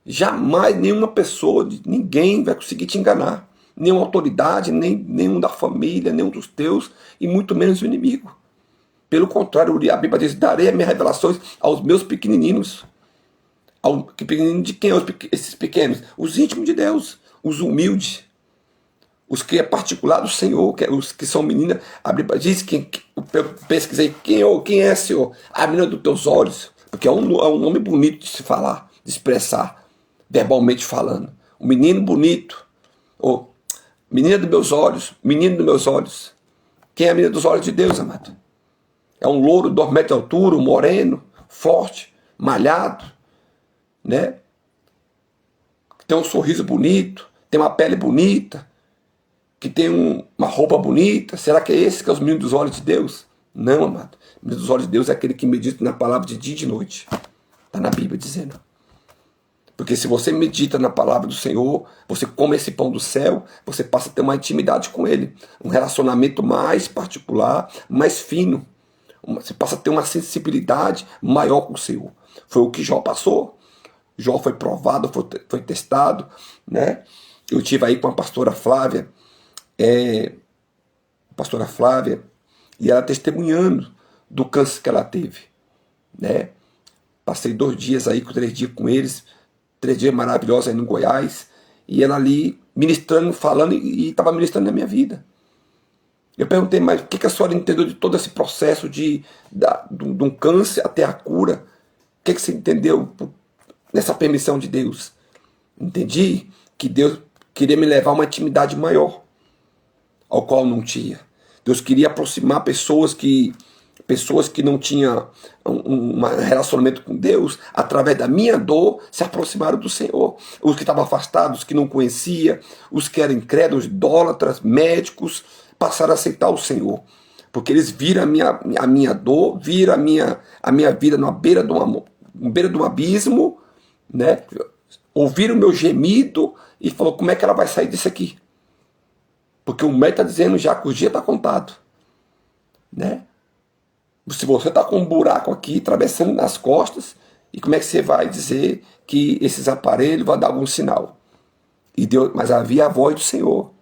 Jamais nenhuma pessoa, ninguém vai conseguir te enganar. Nenhuma autoridade, nenhum da família, nenhum dos teus, e muito menos o inimigo. Pelo contrário, a Bíblia diz, darei as minhas revelações aos meus pequenininhos. Pequenino de quem? Esses pequenos? Os íntimos de Deus, os humildes, os que é particular do Senhor, os que são meninas. A Bíblia diz que eu pesquisei quem é, Senhor? A menina dos teus olhos, porque é um nome bonito de se falar, de expressar, verbalmente falando. O menino bonito, ou menina dos meus olhos, menino dos meus olhos. Quem é a menina dos olhos de Deus, amado? É um louro de 2 metros de altura, um moreno, forte, malhado, né? Tem um sorriso bonito, tem uma pele bonita, que tem uma roupa bonita. Será que é esse que é os meninos dos olhos de Deus? Não, amado. O menino dos olhos de Deus é aquele que medita na palavra de dia e de noite. Está na Bíblia dizendo. Porque se você medita na palavra do Senhor, você come esse pão do céu, você passa a ter uma intimidade com Ele. Um relacionamento mais particular, mais fino. Você passa a ter uma sensibilidade maior com o Senhor. Foi o que Jó passou. Jó foi provado, foi testado, né? Eu tive aí com a pastora Flávia, e ela testemunhando do câncer que ela teve, né? Passei 2 dias aí, 3 dias com eles, 3 dias maravilhosos aí no Goiás, e ela ali ministrando, falando, e estava ministrando na minha vida. Eu perguntei, mas o que a senhora entendeu de todo esse processo de um câncer até a cura? O que você entendeu nessa permissão de Deus? Entendi que Deus queria me levar a uma intimidade maior, ao qual não tinha. Deus queria aproximar pessoas que não tinham um relacionamento com Deus, através da minha dor, se aproximaram do Senhor. Os que estavam afastados, os que não conheciam, os que eram incrédulos, idólatras, médicos, passaram a aceitar o Senhor. Porque eles viram a minha dor, viram a minha vida na beira de um abismo, né? Ouviram o meu gemido e falou, como é que ela vai sair disso aqui? Porque o médico está dizendo já que o dia está contado, né? Se você está com um buraco aqui, atravessando nas costas, e como é que você vai dizer que esses aparelhos vão dar algum sinal? Mas havia a voz do Senhor,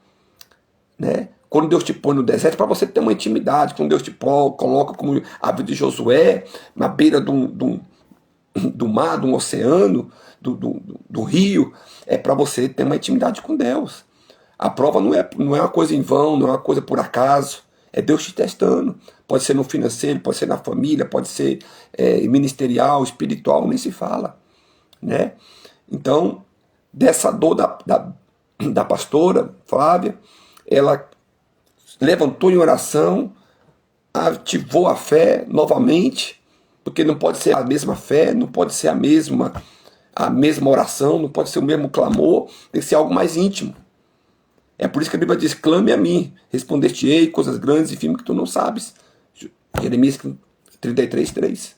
né? Quando Deus te põe no deserto, para você ter uma intimidade, quando Deus te coloca como a vida de Josué, na beira do mar, do oceano, do rio, é para você ter uma intimidade com Deus. A prova não é uma coisa em vão, não é uma coisa por acaso. É Deus te testando. Pode ser no financeiro, pode ser na família, pode ser ministerial, espiritual, nem se fala, né? Então, dessa dor da pastora Flávia, ela levantou em oração, ativou a fé novamente, porque não pode ser a mesma fé, não pode ser a mesma oração, não pode ser o mesmo clamor, tem que ser algo mais íntimo. É por isso que a Bíblia diz, clame a mim, responder-te-ei coisas grandes e firmes que tu não sabes. Jeremias 33:3,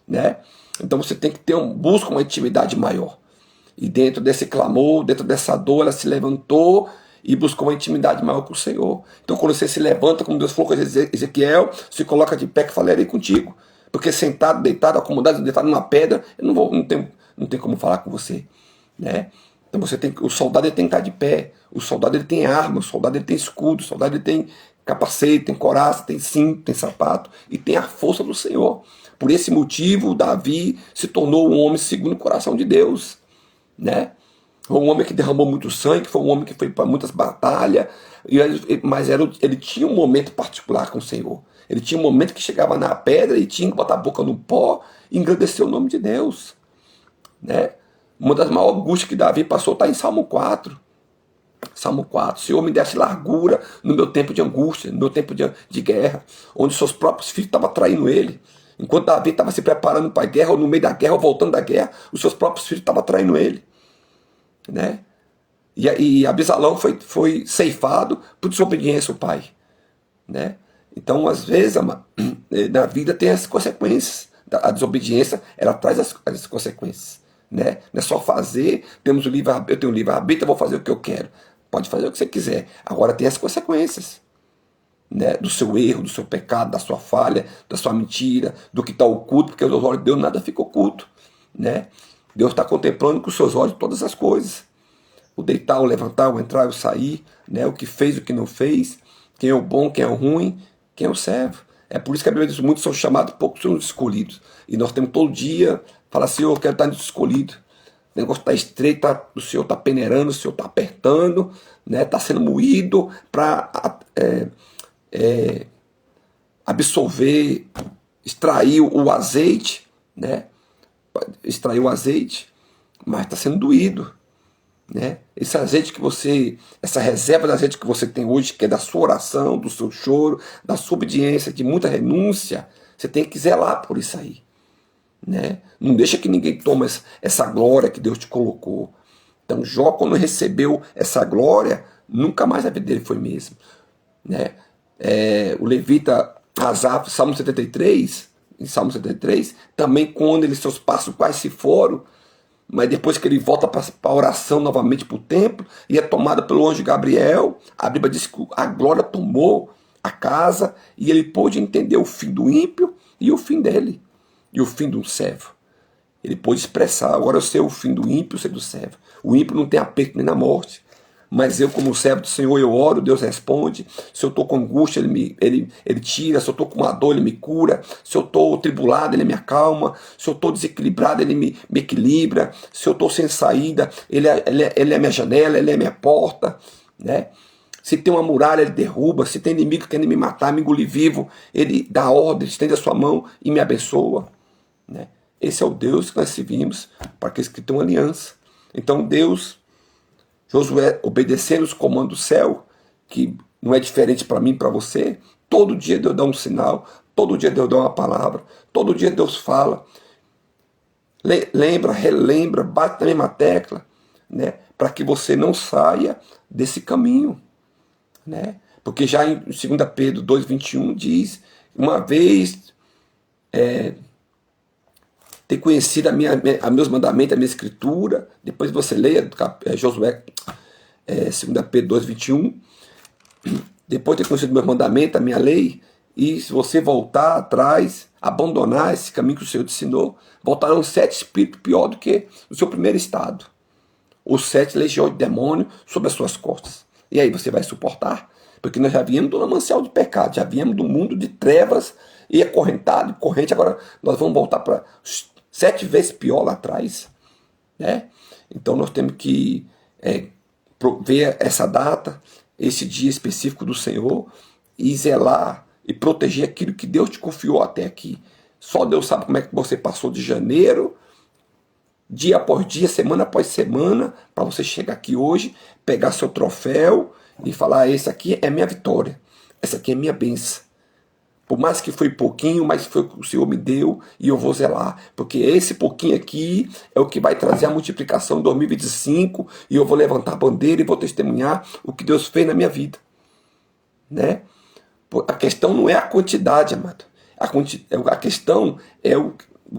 né? Então você tem que busca uma intimidade maior. E dentro desse clamor, dentro dessa dor, ela se levantou e buscou uma intimidade maior com o Senhor. Então quando você se levanta, como Deus falou com Ezequiel, se coloca de pé que falarei contigo. Porque sentado, deitado, acomodado, deitado numa pedra, eu não tenho como falar com você, né? Então o soldado ele tem que estar de pé, o soldado ele tem arma, o soldado ele tem escudo, o soldado ele tem capacete, tem coraça, tem cinto, tem sapato e tem a força do Senhor. Por esse motivo, Davi se tornou um homem segundo o coração de Deus, né? Foi um homem que derramou muito sangue, foi um homem que foi para muitas batalhas, mas ele tinha um momento particular com o Senhor. Ele tinha um momento que chegava na pedra e tinha que botar a boca no pó e engrandecer o nome de Deus, né? Uma das maiores angústias que Davi passou está em Salmo 4. Salmo 4. Senhor, me desse largura no meu tempo de angústia, no meu tempo de guerra, onde seus próprios filhos estavam traindo ele. Enquanto Davi estava se preparando para a guerra, ou no meio da guerra, ou voltando da guerra, os seus próprios filhos estavam traindo ele, né? E Absalão foi ceifado por desobediência ao pai, né? Então, às vezes, na vida tem as consequências. A desobediência, ela traz as consequências, né? Não é só fazer, eu tenho livre-arbítrio, eu vou fazer o que eu quero. Pode fazer o que você quiser. Agora tem as consequências, né? Do seu erro, do seu pecado, da sua falha, da sua mentira, do que está oculto, porque aos olhos de Deus nada fica oculto, né? Deus está contemplando com os seus olhos todas as coisas. O deitar, o levantar, o entrar, o sair, né? O que fez, o que não fez, quem é o bom, quem é o ruim, quem é o servo. É por isso que a Bíblia diz, muitos são chamados, poucos são os escolhidos. E nós temos todo dia, fala assim, eu quero estar nos escolhidos. O negócio está estreito, o Senhor está peneirando, o Senhor está apertando, né? Está sendo moído para absorver, extrair o azeite, né? Extrair o azeite, mas está sendo doído, né? Esse azeite essa reserva de azeite que você tem hoje, que é da sua oração, do seu choro, da sua obediência, de muita renúncia, você tem que zelar por isso aí, né? Não deixa que ninguém tome essa glória que Deus te colocou. Então Jó, quando recebeu essa glória, nunca mais a vida dele foi mesmo, né? O levita Asaf, Salmo 73, em Salmo 73, também quando seus passos quase se foram, mas depois que ele volta para a oração novamente para o templo, e é tomada pelo anjo Gabriel, a Bíblia diz que a glória tomou a casa, e ele pôde entender o fim do ímpio e o fim dele, e o fim do servo. Ele pôde expressar: agora eu sei o fim do ímpio, eu sei do servo. O ímpio não tem aperto nem na morte. Mas eu, como servo do Senhor, eu oro, Deus responde. Se eu estou com angústia, ele tira. Se eu estou com uma dor, Ele me cura. Se eu estou tribulado, Ele me acalma. Se eu estou desequilibrado, Ele me equilibra. Se eu estou sem saída, ele é minha janela, Ele é minha porta. Né? Se tem uma muralha, Ele derruba. Se tem inimigo querendo me matar, me engolir vivo, Ele dá ordem, estende a sua mão e me abençoa. Né? Esse é o Deus que nós servimos para aqueles que têm uma aliança. Então Deus... Josué, obedecendo os comandos do céu, que não é diferente para mim e para você, todo dia Deus dá um sinal, todo dia Deus dá uma palavra, todo dia Deus fala. Lembra, relembra, bate na mesma tecla, né, para que você não saia desse caminho. Né? Porque já em 2 Pedro 2,21 diz, uma vez ter conhecido a meus mandamentos, a minha escritura, depois você leia Josué, 2 Pedro 2,21, depois de ter conhecido meus mandamentos, a minha lei, e se você voltar atrás, abandonar esse caminho que o Senhor te ensinou, voltarão 7 espíritos pior do que o seu primeiro estado, os 7 legiões de demônio sobre as suas costas. E aí você vai suportar? Porque nós já viemos do manancial de pecado, já viemos do mundo de trevas e acorrentado, corrente, agora nós vamos voltar para 7 vezes pior lá atrás. Né? Então nós temos que ver essa data, esse dia específico do Senhor, e zelar e proteger aquilo que Deus te confiou até aqui. Só Deus sabe como é que você passou de janeiro, dia após dia, semana após semana, para você chegar aqui hoje, pegar seu troféu e falar: esse aqui é minha vitória, essa aqui é minha bênção. Por mais que foi pouquinho, mas foi o que o Senhor me deu e eu vou zelar. Porque esse pouquinho aqui é o que vai trazer a multiplicação em 2025 e eu vou levantar a bandeira e vou testemunhar o que Deus fez na minha vida. Né? A questão não é a quantidade, amado. A questão é o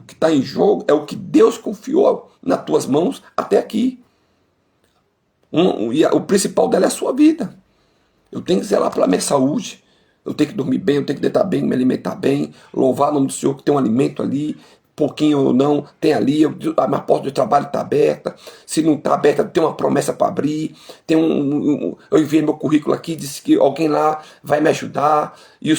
que está em jogo, é o que Deus confiou nas tuas mãos até aqui. E o principal dela é a sua vida. Eu tenho que zelar pela minha saúde. Eu tenho que dormir bem, eu tenho que deitar bem, me alimentar bem, louvar o nome do Senhor que tem um alimento ali, pouquinho ou não, tem ali, a minha porta de trabalho está aberta, se não está aberta, tem uma promessa para abrir, eu enviei meu currículo aqui, disse que alguém lá vai me ajudar, e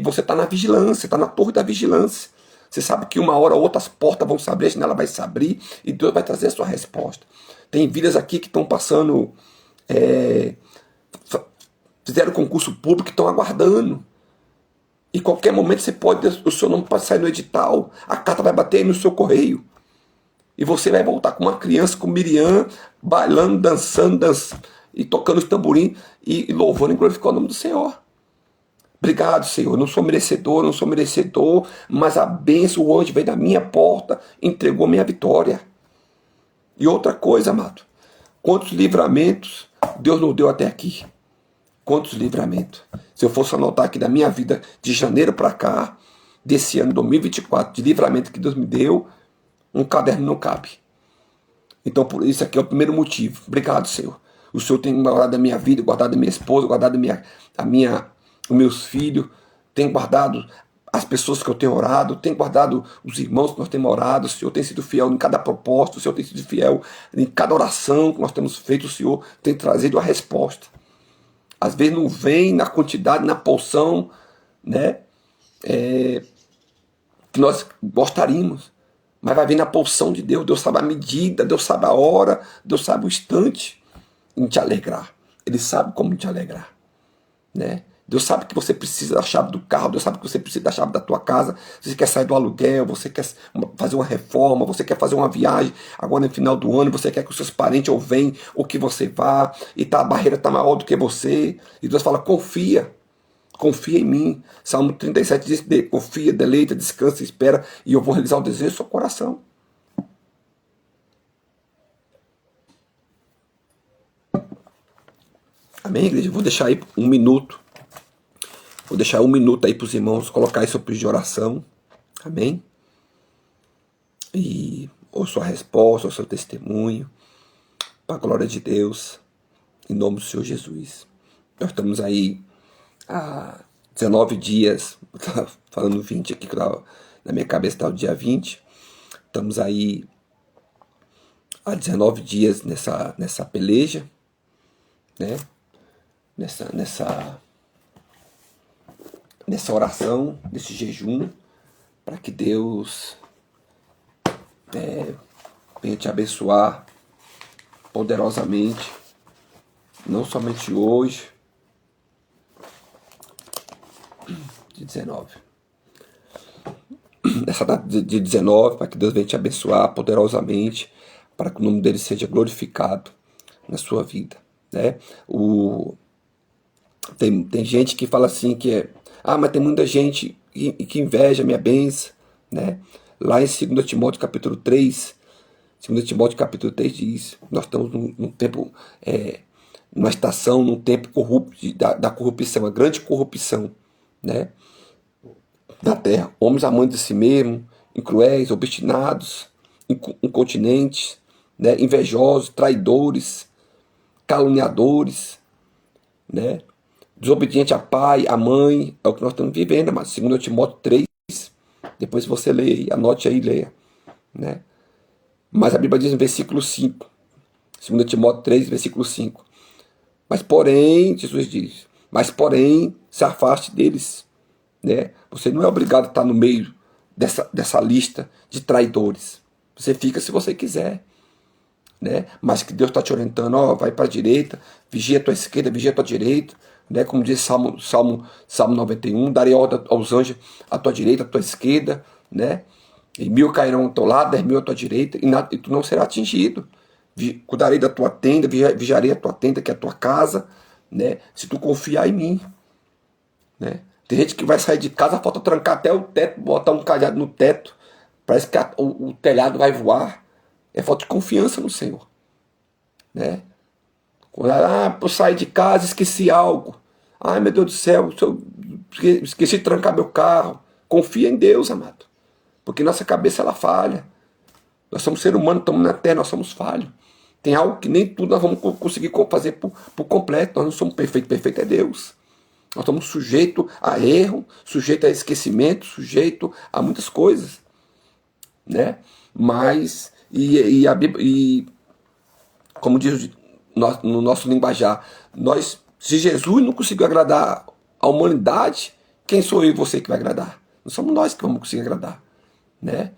você está na vigilância, está na torre da vigilância. Você sabe que uma hora ou outra as portas vão se abrir, a janela vai se abrir, e Deus vai trazer a sua resposta. Tem vidas aqui que estão passando... fizeram concurso público e estão aguardando. E qualquer momento o seu nome pode sair no edital, a carta vai bater aí no seu correio. E você vai voltar com uma criança, com Miriam, bailando, dançando, e tocando os tamborins, e louvando e glorificando o nome do Senhor. Obrigado, Senhor. Não sou merecedor, mas a bênção, o anjo veio da minha porta, entregou minha vitória. E outra coisa, amado, quantos livramentos Deus nos deu até aqui. Quantos livramentos. Se eu fosse anotar aqui da minha vida de janeiro para cá, desse ano 2024, de livramento que Deus me deu, um caderno não cabe. Então, por isso aqui é o primeiro motivo. Obrigado, Senhor. O Senhor tem guardado a minha vida, guardado a minha esposa, guardado os meus filhos, tem guardado as pessoas que eu tenho orado, tem guardado os irmãos que nós temos orado. O Senhor tem sido fiel em cada propósito, o Senhor tem sido fiel em cada oração que nós temos feito, o Senhor tem trazido a resposta. Às vezes não vem na quantidade, na porção, né, que nós gostaríamos. Mas vai vir na porção de Deus. Deus sabe a medida, Deus sabe a hora, Deus sabe o instante em te alegrar. Ele sabe como te alegrar. Né? Deus sabe que você precisa da chave do carro, Deus sabe que você precisa da chave da tua casa, você quer sair do aluguel, você quer fazer uma reforma, você quer fazer uma viagem agora no final do ano, você quer que os seus parentes ou venham, ou que você vá, e a barreira está maior do que você, e Deus fala: confia em mim. Salmo 37 diz: confia, deleita, descansa, espera, e eu vou realizar o desejo do seu coração. Amém, igreja? Vou deixar aí um minuto. Vou deixar um minuto aí para os irmãos colocar isso de oração. Amém? E ou sua resposta, ou seu testemunho, para a glória de Deus, em nome do Senhor Jesus. Nós estamos aí há 19 dias, falando 20 aqui, na minha cabeça está o dia 20, Estamos aí há 19 dias nessa peleja, né? Nessa oração, nesse jejum, para que Deus venha te abençoar poderosamente, não somente hoje, de 19. Nessa data de 19, para que Deus venha te abençoar poderosamente, para que o nome dele seja glorificado na sua vida, né? Tem gente que fala assim mas tem muita gente que inveja a minha bênção, né? Lá em 2 Timóteo capítulo 3, 2 Timóteo capítulo 3 diz, nós estamos num tempo, numa estação, num tempo corrupto, da corrupção, a grande corrupção, né? Da terra, homens amantes de si mesmo, cruéis, obstinados, incontinentes, né? Invejosos, traidores, caluniadores, né? Desobediente a pai, a mãe, é o que nós estamos vivendo, mas 2 Timóteo 3, depois você lê, anote aí e leia, né? Mas a Bíblia diz no versículo 5, 2 Timóteo 3, versículo 5, mas porém, Jesus diz, se afaste deles, né? Você não é obrigado a estar no meio dessa lista de traidores, você fica se você quiser, né? Mas que Deus está te orientando, vai para a direita, vigia a tua esquerda, vigia a tua direita, né? Como diz Salmo 91, darei ordem aos anjos à tua direita, à tua esquerda, né? E 1000 cairão ao teu lado, 10.000 à tua direita, e tu não será atingido. Cuidarei da tua tenda, vigiarei a tua tenda, que é a tua casa, né? Se tu confiar em mim, né? Tem gente que vai sair de casa, falta trancar até o teto, botar um cadeado no teto, parece que o telhado vai voar. É falta de confiança no Senhor, né? Eu saí de casa, esqueci algo. Ai, meu Deus do céu, esqueci de trancar meu carro. Confia em Deus, amado. Porque nossa cabeça, ela falha. Nós somos seres humanos, estamos na terra, nós somos falhos. Tem algo que nem tudo nós vamos conseguir fazer por completo. Nós não somos perfeitos, perfeito é Deus. Nós estamos sujeitos a erro, sujeitos a esquecimento, sujeitos a muitas coisas, né? Mas, a Bíblia, como diz no nosso linguajar, se Jesus não conseguiu agradar a humanidade, quem sou eu e você que vai agradar? Não somos nós que vamos conseguir agradar, né?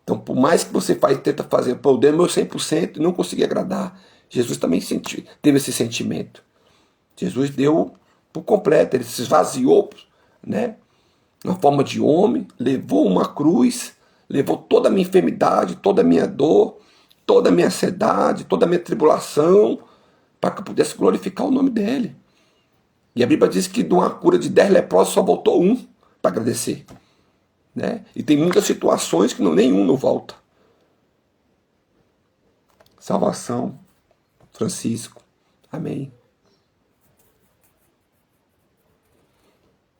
Então, por mais que você tenta fazer, eu dei meu 100% e não consegui agradar, Jesus também teve esse sentimento. Jesus deu por completo, ele se esvaziou, né? Na forma de homem, levou uma cruz, levou toda a minha enfermidade, toda a minha dor, toda a minha ansiedade, toda a minha tribulação, para que eu pudesse glorificar o nome dele. E a Bíblia diz que de uma cura de 10 leprosos só voltou um para agradecer, né? E tem muitas situações que nenhum não volta. Salvação, Francisco, amém.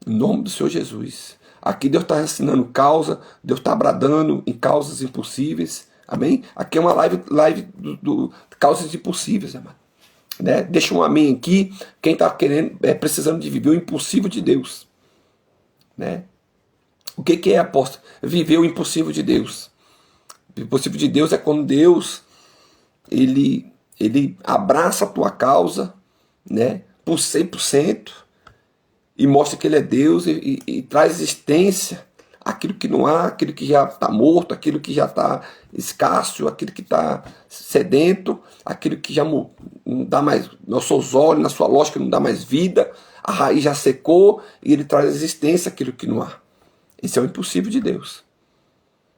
Em nome do Senhor Jesus. Aqui Deus está ensinando causa, Deus está bradando em causas impossíveis, amém? Aqui é uma live do causas impossíveis, amado, né? Deixa um amém aqui, quem está precisando de viver o impossível de Deus, né? O que é, apóstolo? Viver o impossível de Deus. O impossível de Deus é quando Deus ele abraça a tua causa, né, por 100%, e mostra que ele é Deus e traz existência aquilo que não há, aquilo que já está morto, aquilo que já está escasso, aquilo que está sedento, aquilo que já não dá mais, nos seus olhos, na sua lógica, não dá mais vida, a raiz já secou, e ele traz existência aquilo que não há. Esse é o impossível de Deus,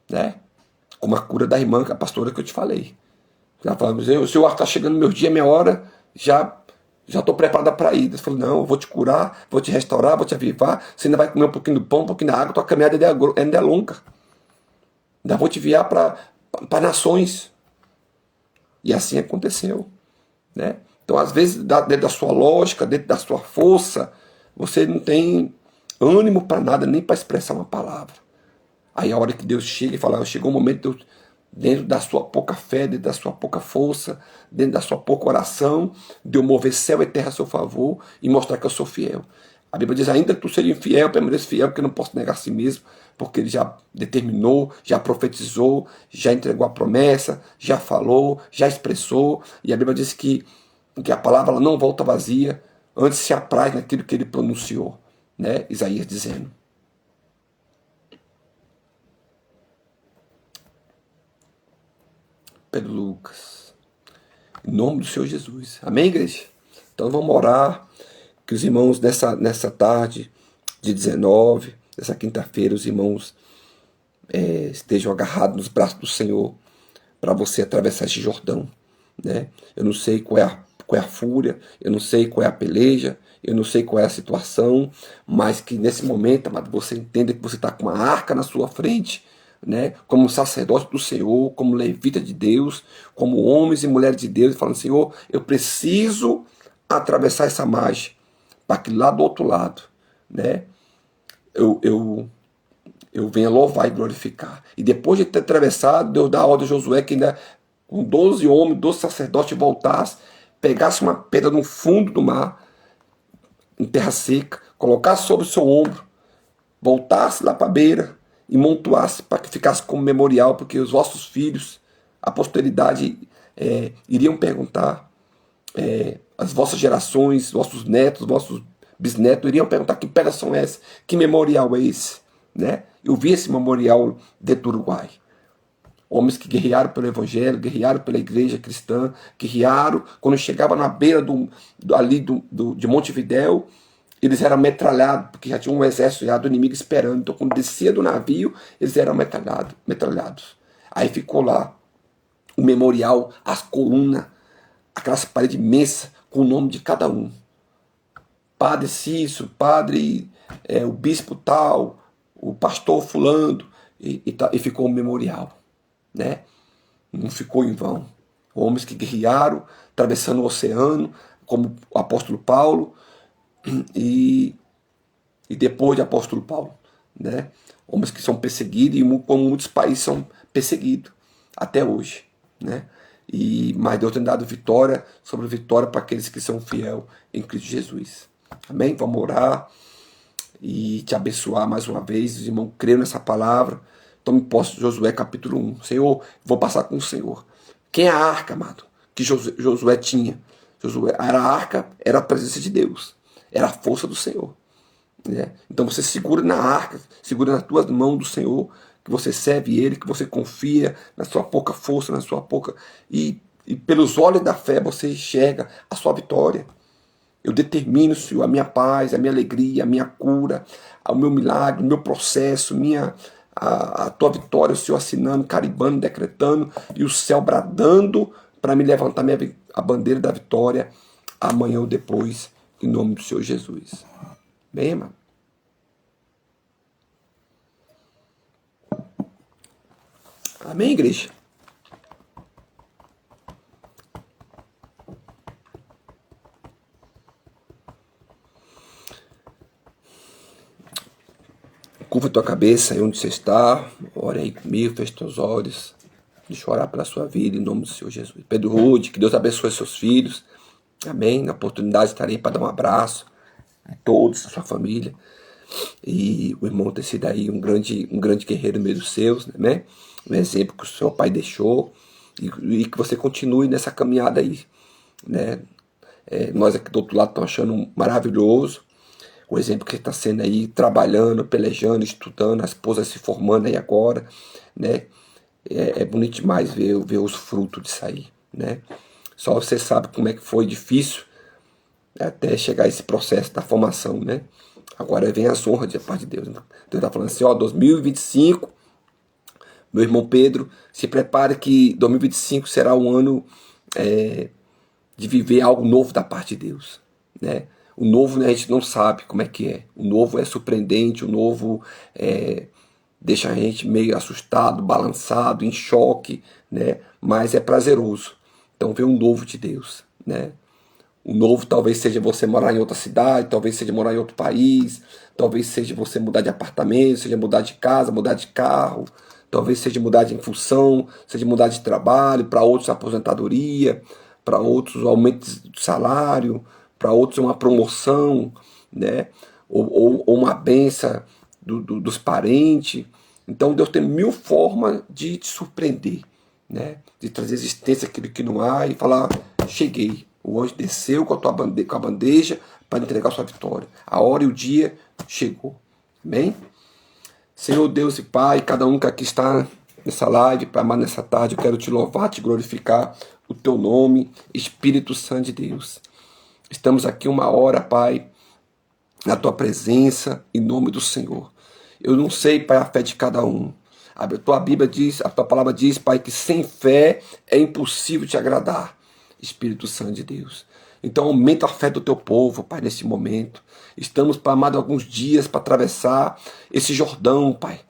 né? Como a cura da irmã, a pastora que eu te falei. Já falamos, o Senhor está chegando meu dia, minha hora, já estou preparada para ir. Deus falou, não, eu vou te curar, vou te restaurar, vou te avivar, você ainda vai comer um pouquinho do pão, um pouquinho da água, tua caminhada ainda é longa. Ainda vou te enviar para nações. E assim aconteceu, né? Então, às vezes, dentro da sua lógica, dentro da sua força, você não tem ânimo para nada, nem para expressar uma palavra. Aí a hora que Deus chega e fala, chegou o momento de dentro da sua pouca fé, dentro da sua pouca força, dentro da sua pouca oração, de eu mover céu e terra a seu favor e mostrar que eu sou fiel. A Bíblia diz, ainda que tu seja infiel, permaneça fiel, porque eu não posso negar a si mesmo, porque ele já determinou, já profetizou, já entregou a promessa, já falou, já expressou. E a Bíblia diz que a palavra ela não volta vazia, antes se apraz naquilo que ele pronunciou, né? Isaías dizendo. Pedro Lucas, em nome do Senhor Jesus. Amém, igreja? Então vamos orar, que os irmãos nessa tarde de 19, dessa quinta-feira, os irmãos estejam agarrados nos braços do Senhor para você atravessar esse Jordão, né? Eu não sei qual é a fúria, eu não sei qual é a peleja, eu não sei qual é a situação, mas que nesse momento, amado, você entenda que você está com uma arca na sua frente, né? Como sacerdote do Senhor, como levita de Deus, como homens e mulheres de Deus, falando, Senhor, eu preciso atravessar essa margem, para que lá do outro lado, né? Eu venha louvar e glorificar. E depois de ter atravessado, Deus dá a ordem a Josué que ainda com 12 homens, 12 sacerdotes voltasse, pegasse uma pedra no fundo do mar, em terra seca, colocasse sobre o seu ombro, voltasse lá para a beira e montuasse para que ficasse como memorial, porque os vossos filhos, a posteridade, iriam perguntar, as vossas gerações, vossos netos, vossos bisnetos, iriam perguntar que pedras são essas, que memorial é esse, né? Eu vi esse memorial dentro do Uruguai. Homens que guerrearam pelo Evangelho, guerrearam pela igreja cristã, guerrearam. Quando chegava na beira de Montevidéu, eles eram metralhados, porque já tinha um exército já do inimigo esperando. Então, quando descia do navio, eles eram metralhados. Aí ficou lá o memorial, as colunas, aquelas paredes imensas, com o nome de cada um. Padre Cício, padre, o bispo tal, o pastor fulano, e ficou um memorial, né? Não ficou em vão. Homens que guerrearam, atravessando o oceano, como o apóstolo Paulo, e depois de apóstolo Paulo, né? Homens que são perseguidos, e como muitos países são perseguidos, até hoje, né? Mas Deus tem dado vitória sobre vitória para aqueles que são fiel em Cristo Jesus. Amém? Vamos orar e te abençoar mais uma vez. Os irmãos creram nessa palavra. Tome posse de Josué capítulo 1. Senhor, vou passar com o Senhor. Quem é a arca, amado, que Josué tinha? Era a arca, era a presença de Deus. Era a força do Senhor. Né? Então você segura na arca, segura nas tuas mãos do Senhor, que você serve Ele, que você confia na sua pouca força, na sua pouca... E pelos olhos da fé você enxerga a sua vitória. Eu determino, Senhor, a minha paz, a minha alegria, a minha cura, o meu milagre, o meu processo, a tua vitória, o Senhor assinando, carimbando, decretando, e o céu bradando para me levantar a bandeira da vitória amanhã ou depois, em nome do Senhor Jesus. Bem, irmão? Amém, igreja? Curva tua cabeça aí onde você está. Ore aí comigo, feche teus olhos. Deixa eu orar pela sua vida em nome do Senhor Jesus. Pedro Rude, que Deus abençoe seus filhos. Amém. Na oportunidade estarei para dar um abraço a todos, a sua família. E o irmão ter sido aí um grande guerreiro no meio dos seus, né? Um exemplo que o seu pai deixou. E que você continue nessa caminhada aí, né? Nós aqui do outro lado estamos achando maravilhoso o exemplo que você está sendo aí, trabalhando, pelejando, estudando, a esposa se formando aí agora, né? É bonito demais ver os frutos disso aí, né? Só você sabe como é que foi difícil até chegar a esse processo da formação, né? Agora vem as honras da parte de Deus. Deus está falando assim, 2025, meu irmão Pedro, se prepare que 2025 será um ano de viver algo novo da parte de Deus, né? O novo, né, a gente não sabe como é que é. O novo é surpreendente, o novo deixa a gente meio assustado, balançado, em choque, né? Mas é prazeroso. Então vem um novo de Deus, né? O novo talvez seja você morar em outra cidade, talvez seja morar em outro país, talvez seja você mudar de apartamento, seja mudar de casa, mudar de carro, talvez seja mudar de função, seja mudar de trabalho, para outros aposentadoria, para outros aumentos de salário, para outros uma promoção, né? ou uma benção dos parentes. Então Deus tem mil formas de te surpreender, né? De trazer existência aquilo que não há e falar, cheguei. O anjo desceu com a bandeja para entregar a sua vitória. A hora e o dia chegou. Amém? Senhor Deus e Pai, cada um que aqui está nessa live, Pai amado, nessa tarde, eu quero te louvar, te glorificar o teu nome, Espírito Santo de Deus. Estamos aqui uma hora, Pai, na tua presença, em nome do Senhor. Eu não sei, Pai, a fé de cada um. A tua Bíblia diz, a tua palavra diz, Pai, que sem fé é impossível te agradar, Espírito Santo de Deus. Então aumenta a fé do teu povo, Pai, nesse momento. Estamos, Pai amado, alguns dias para atravessar esse Jordão, Pai.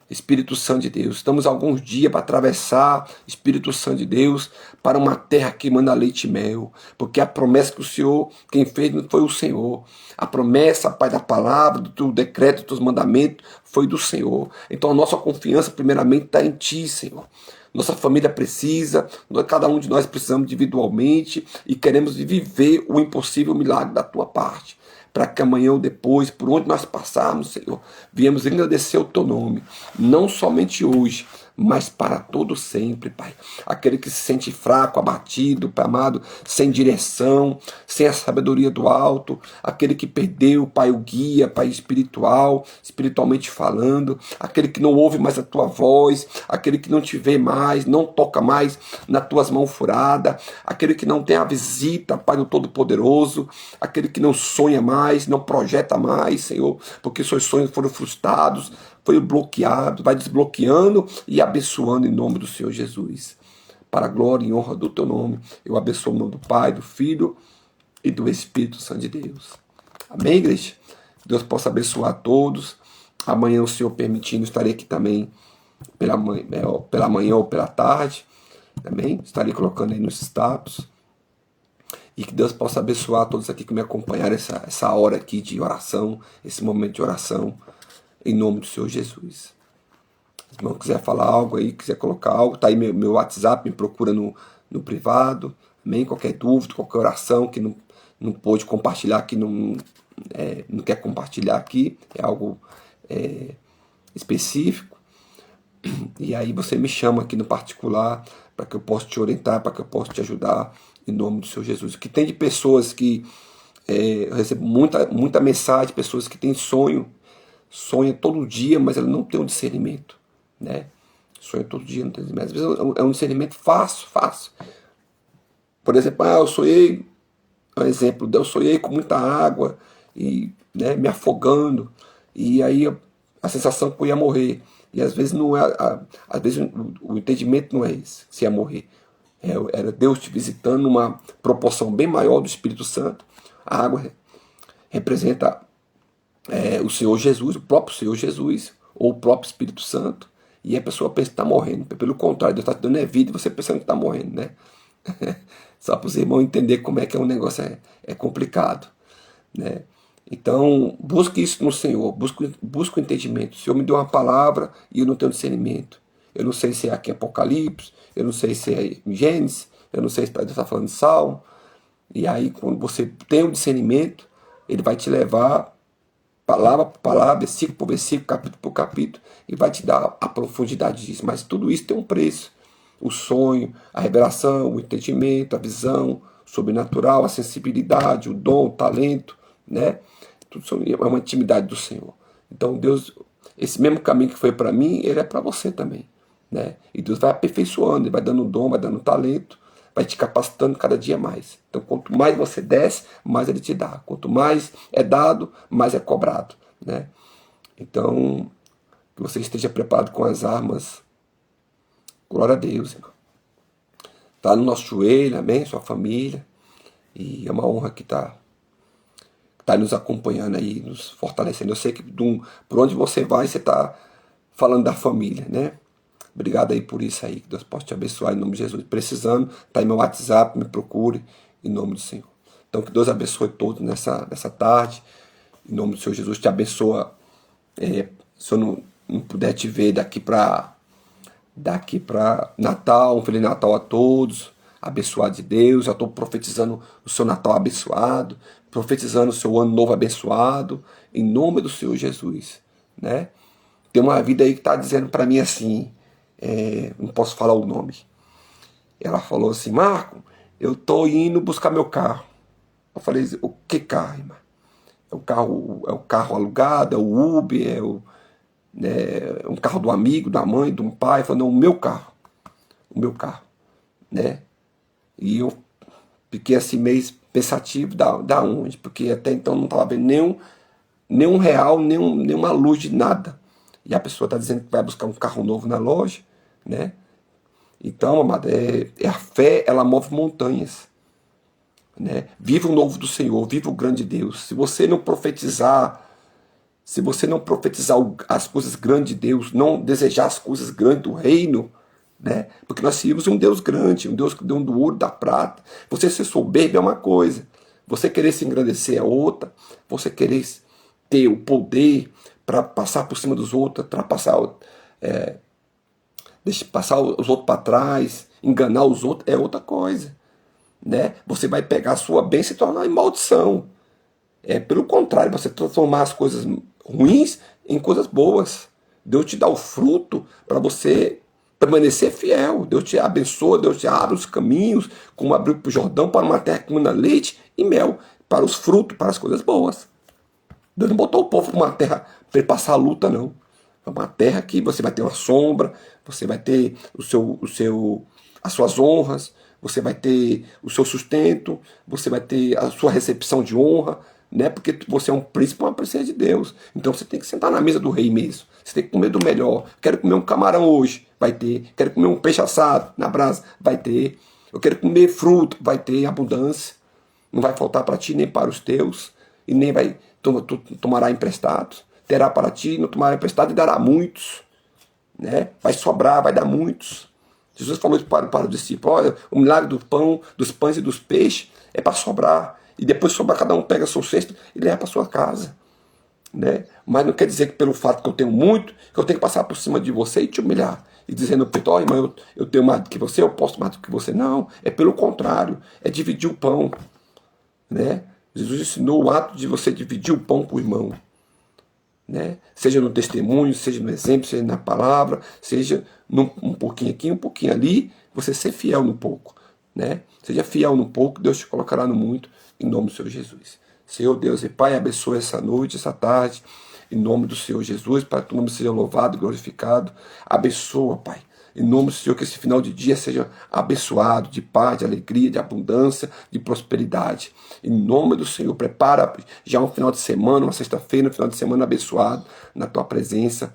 Espírito Santo de Deus. Estamos alguns dias para atravessar, Espírito Santo de Deus, para uma terra que manda leite e mel. Porque a promessa que o Senhor, quem fez não foi o Senhor. A promessa, Pai, da palavra, do teu decreto, dos teus mandamentos, foi do Senhor. Então a nossa confiança, primeiramente, está em Ti, Senhor. Nossa família precisa, cada um de nós precisamos individualmente e queremos viver o impossível milagre da Tua parte. Para que amanhã ou depois, por onde nós passarmos, Senhor, viemos agradecer o Teu nome, não somente hoje, mas para todo sempre, Pai. Aquele que se sente fraco, abatido, Pai amado, sem direção, sem a sabedoria do alto, aquele que perdeu, Pai, o guia, Pai, espiritualmente falando, aquele que não ouve mais a Tua voz, aquele que não te vê mais, não toca mais nas Tuas mãos furadas, aquele que não tem a visita, Pai, do Todo-Poderoso, aquele que não sonha mais, não projeta mais, Senhor, porque seus sonhos foram frustrados, foi bloqueado, vai desbloqueando e abençoando em nome do Senhor Jesus. Para a glória e honra do teu nome, eu abençoo o nome do Pai, do Filho e do Espírito Santo de Deus. Amém, igreja? Deus possa abençoar a todos. Amanhã, o Senhor permitindo, estarei aqui também pela manhã ou pela tarde. Amém? Estarei colocando aí nos status. E que Deus possa abençoar a todos aqui que me acompanharam essa hora aqui de oração, esse momento de oração. Em nome do Senhor Jesus. Se o irmão quiser falar algo aí, quiser colocar algo, tá aí meu WhatsApp, me procura no privado. Amém? Qualquer dúvida, qualquer oração que não pôde compartilhar aqui, não quer compartilhar aqui, é algo específico. E aí você me chama aqui no particular para que eu possa te orientar, para que eu possa te ajudar em nome do Senhor Jesus. O que tem de pessoas que eu recebo muita mensagem, pessoas que têm sonha todo dia, mas ela não tem um discernimento, né? Sonha todo dia, não tem discernimento. Às vezes é um discernimento fácil. Por exemplo, eu sonhei, um exemplo, eu sonhei com muita água e, né, me afogando, e aí a sensação que eu ia morrer. E às vezes não é, às vezes o entendimento não é esse, se ia morrer. Era Deus te visitando numa proporção bem maior do Espírito Santo. A água representa o Senhor Jesus, o próprio Senhor Jesus, ou o próprio Espírito Santo, e a pessoa pensa que está morrendo. Pelo contrário, Deus está te dando vida e você pensando que está morrendo, né? Só para os irmãos entenderem como é que o negócio é complicado, né? Então, busque isso no Senhor, busque o entendimento. O Senhor me deu uma palavra e eu não tenho discernimento. Eu não sei se é aqui em Apocalipse, eu não sei se é em Gênesis, eu não sei se Deus está falando de Salmo. E aí, quando você tem o discernimento, ele vai te levar palavra por palavra, versículo por versículo, capítulo por capítulo, e vai te dar a profundidade disso. Mas tudo isso tem um preço. O sonho, a revelação, o entendimento, a visão sobrenatural, a sensibilidade, o dom, o talento, né? Tudo é uma intimidade do Senhor. Então Deus, esse mesmo caminho que foi para mim, ele é para você também, né? E Deus vai aperfeiçoando, ele vai dando dom, vai dando talento, vai te capacitando cada dia mais. Então, quanto mais você desce, mais ele te dá. Quanto mais é dado, mais é cobrado, né? Então, que você esteja preparado com as armas. Glória a Deus, irmão. Está no nosso joelho, amém? Sua família. E é uma honra que está nos acompanhando aí, nos fortalecendo. Eu sei que por onde você vai, você está falando da família, né? Obrigado aí por isso aí, que Deus possa te abençoar em nome de Jesus. Precisando, tá aí meu WhatsApp, me procure em nome do Senhor. Então que Deus abençoe todos nessa tarde, em nome do Senhor Jesus. Te abençoa, se eu não puder te ver daqui para Natal, um Feliz Natal a todos, abençoado de Deus. Já estou profetizando o seu Natal abençoado, profetizando o seu ano novo abençoado, em nome do Senhor Jesus, né? Tem uma vida aí que está dizendo para mim assim, não posso falar o nome. Ela falou assim: Marco, eu tô indo buscar meu carro. Eu falei: o que carro, irmã? É o carro alugado, é o Uber, um carro do amigo, da mãe, de um pai? Eu falei: não, o meu carro, né? E eu fiquei assim meio pensativo da onde, porque até então não estava vendo nenhum real, nenhuma luz de nada. E a pessoa está dizendo que vai buscar um carro novo na loja, né? Então, amado, a fé, ela move montanhas, né? Viva o novo do Senhor, viva o grande Deus. Se você não profetizar as coisas grandes de Deus, não desejar as coisas grandes do reino, né? Porque nós seguimos um Deus grande, um Deus que deu do ouro, da prata. Você ser soberbo é uma coisa, você querer se engrandecer é outra, você querer ter o poder para passar por cima dos outros, deixa passar os outros para trás, enganar os outros, é outra coisa, né? Você vai pegar a sua bênção e se tornar em maldição. Pelo contrário, você transformar as coisas ruins em coisas boas. Deus te dá o fruto para você permanecer fiel. Deus te abençoa, Deus te abre os caminhos, como abriu para o Jordão, para uma terra que manda leite e mel, para os frutos, para as coisas boas. Deus não botou o povo para uma terra para ele passar a luta, não. É uma terra que você vai ter uma sombra, você vai ter as suas honras, você vai ter o seu sustento, você vai ter a sua recepção de honra, né? Porque você é um príncipe, uma princesa de Deus. Então você tem que sentar na mesa do rei mesmo. Você tem que comer do melhor. Quero comer um camarão hoje, vai ter. Quero comer um peixe assado na brasa, vai ter. Eu quero comer fruto, vai ter abundância. Não vai faltar para ti nem para os teus, e nem vai tomará emprestado. Terá para ti, não tomará emprestado e dará muitos, né? Vai sobrar, vai dar muitos. Jesus falou isso para os discípulos: olha, o milagre do pão, dos pães e dos peixes é para sobrar. E depois sobrar, cada um pega seu cesto e leva para sua casa, né? Mas não quer dizer que pelo fato que eu tenho muito, que eu tenho que passar por cima de você e te humilhar. E dizendo, ó, irmão, eu tenho mais do que você, eu posso mais do que você. Não, é pelo contrário, é dividir o pão, né? Jesus ensinou o ato de você dividir o pão com o irmão, né? Seja no testemunho, seja no exemplo, seja na palavra, seja um pouquinho aqui, um pouquinho ali, você ser fiel no pouco, né? Seja fiel no pouco, Deus te colocará no muito, em nome do Senhor Jesus. Senhor Deus e Pai, abençoe essa noite, essa tarde, em nome do Senhor Jesus, para que o nome seja louvado e glorificado. Abençoa, Pai. Em nome do Senhor, que esse final de dia seja abençoado, de paz, de alegria, de abundância, de prosperidade. Em nome do Senhor, prepara já um final de semana, uma sexta-feira, um final de semana abençoado na Tua presença,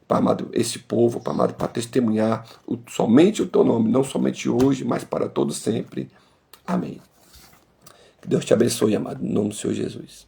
Pai amado, esse povo, Pai amado, para testemunhar somente o Teu nome, não somente hoje, mas para todos sempre. Amém. Que Deus te abençoe, amado, em nome do Senhor Jesus.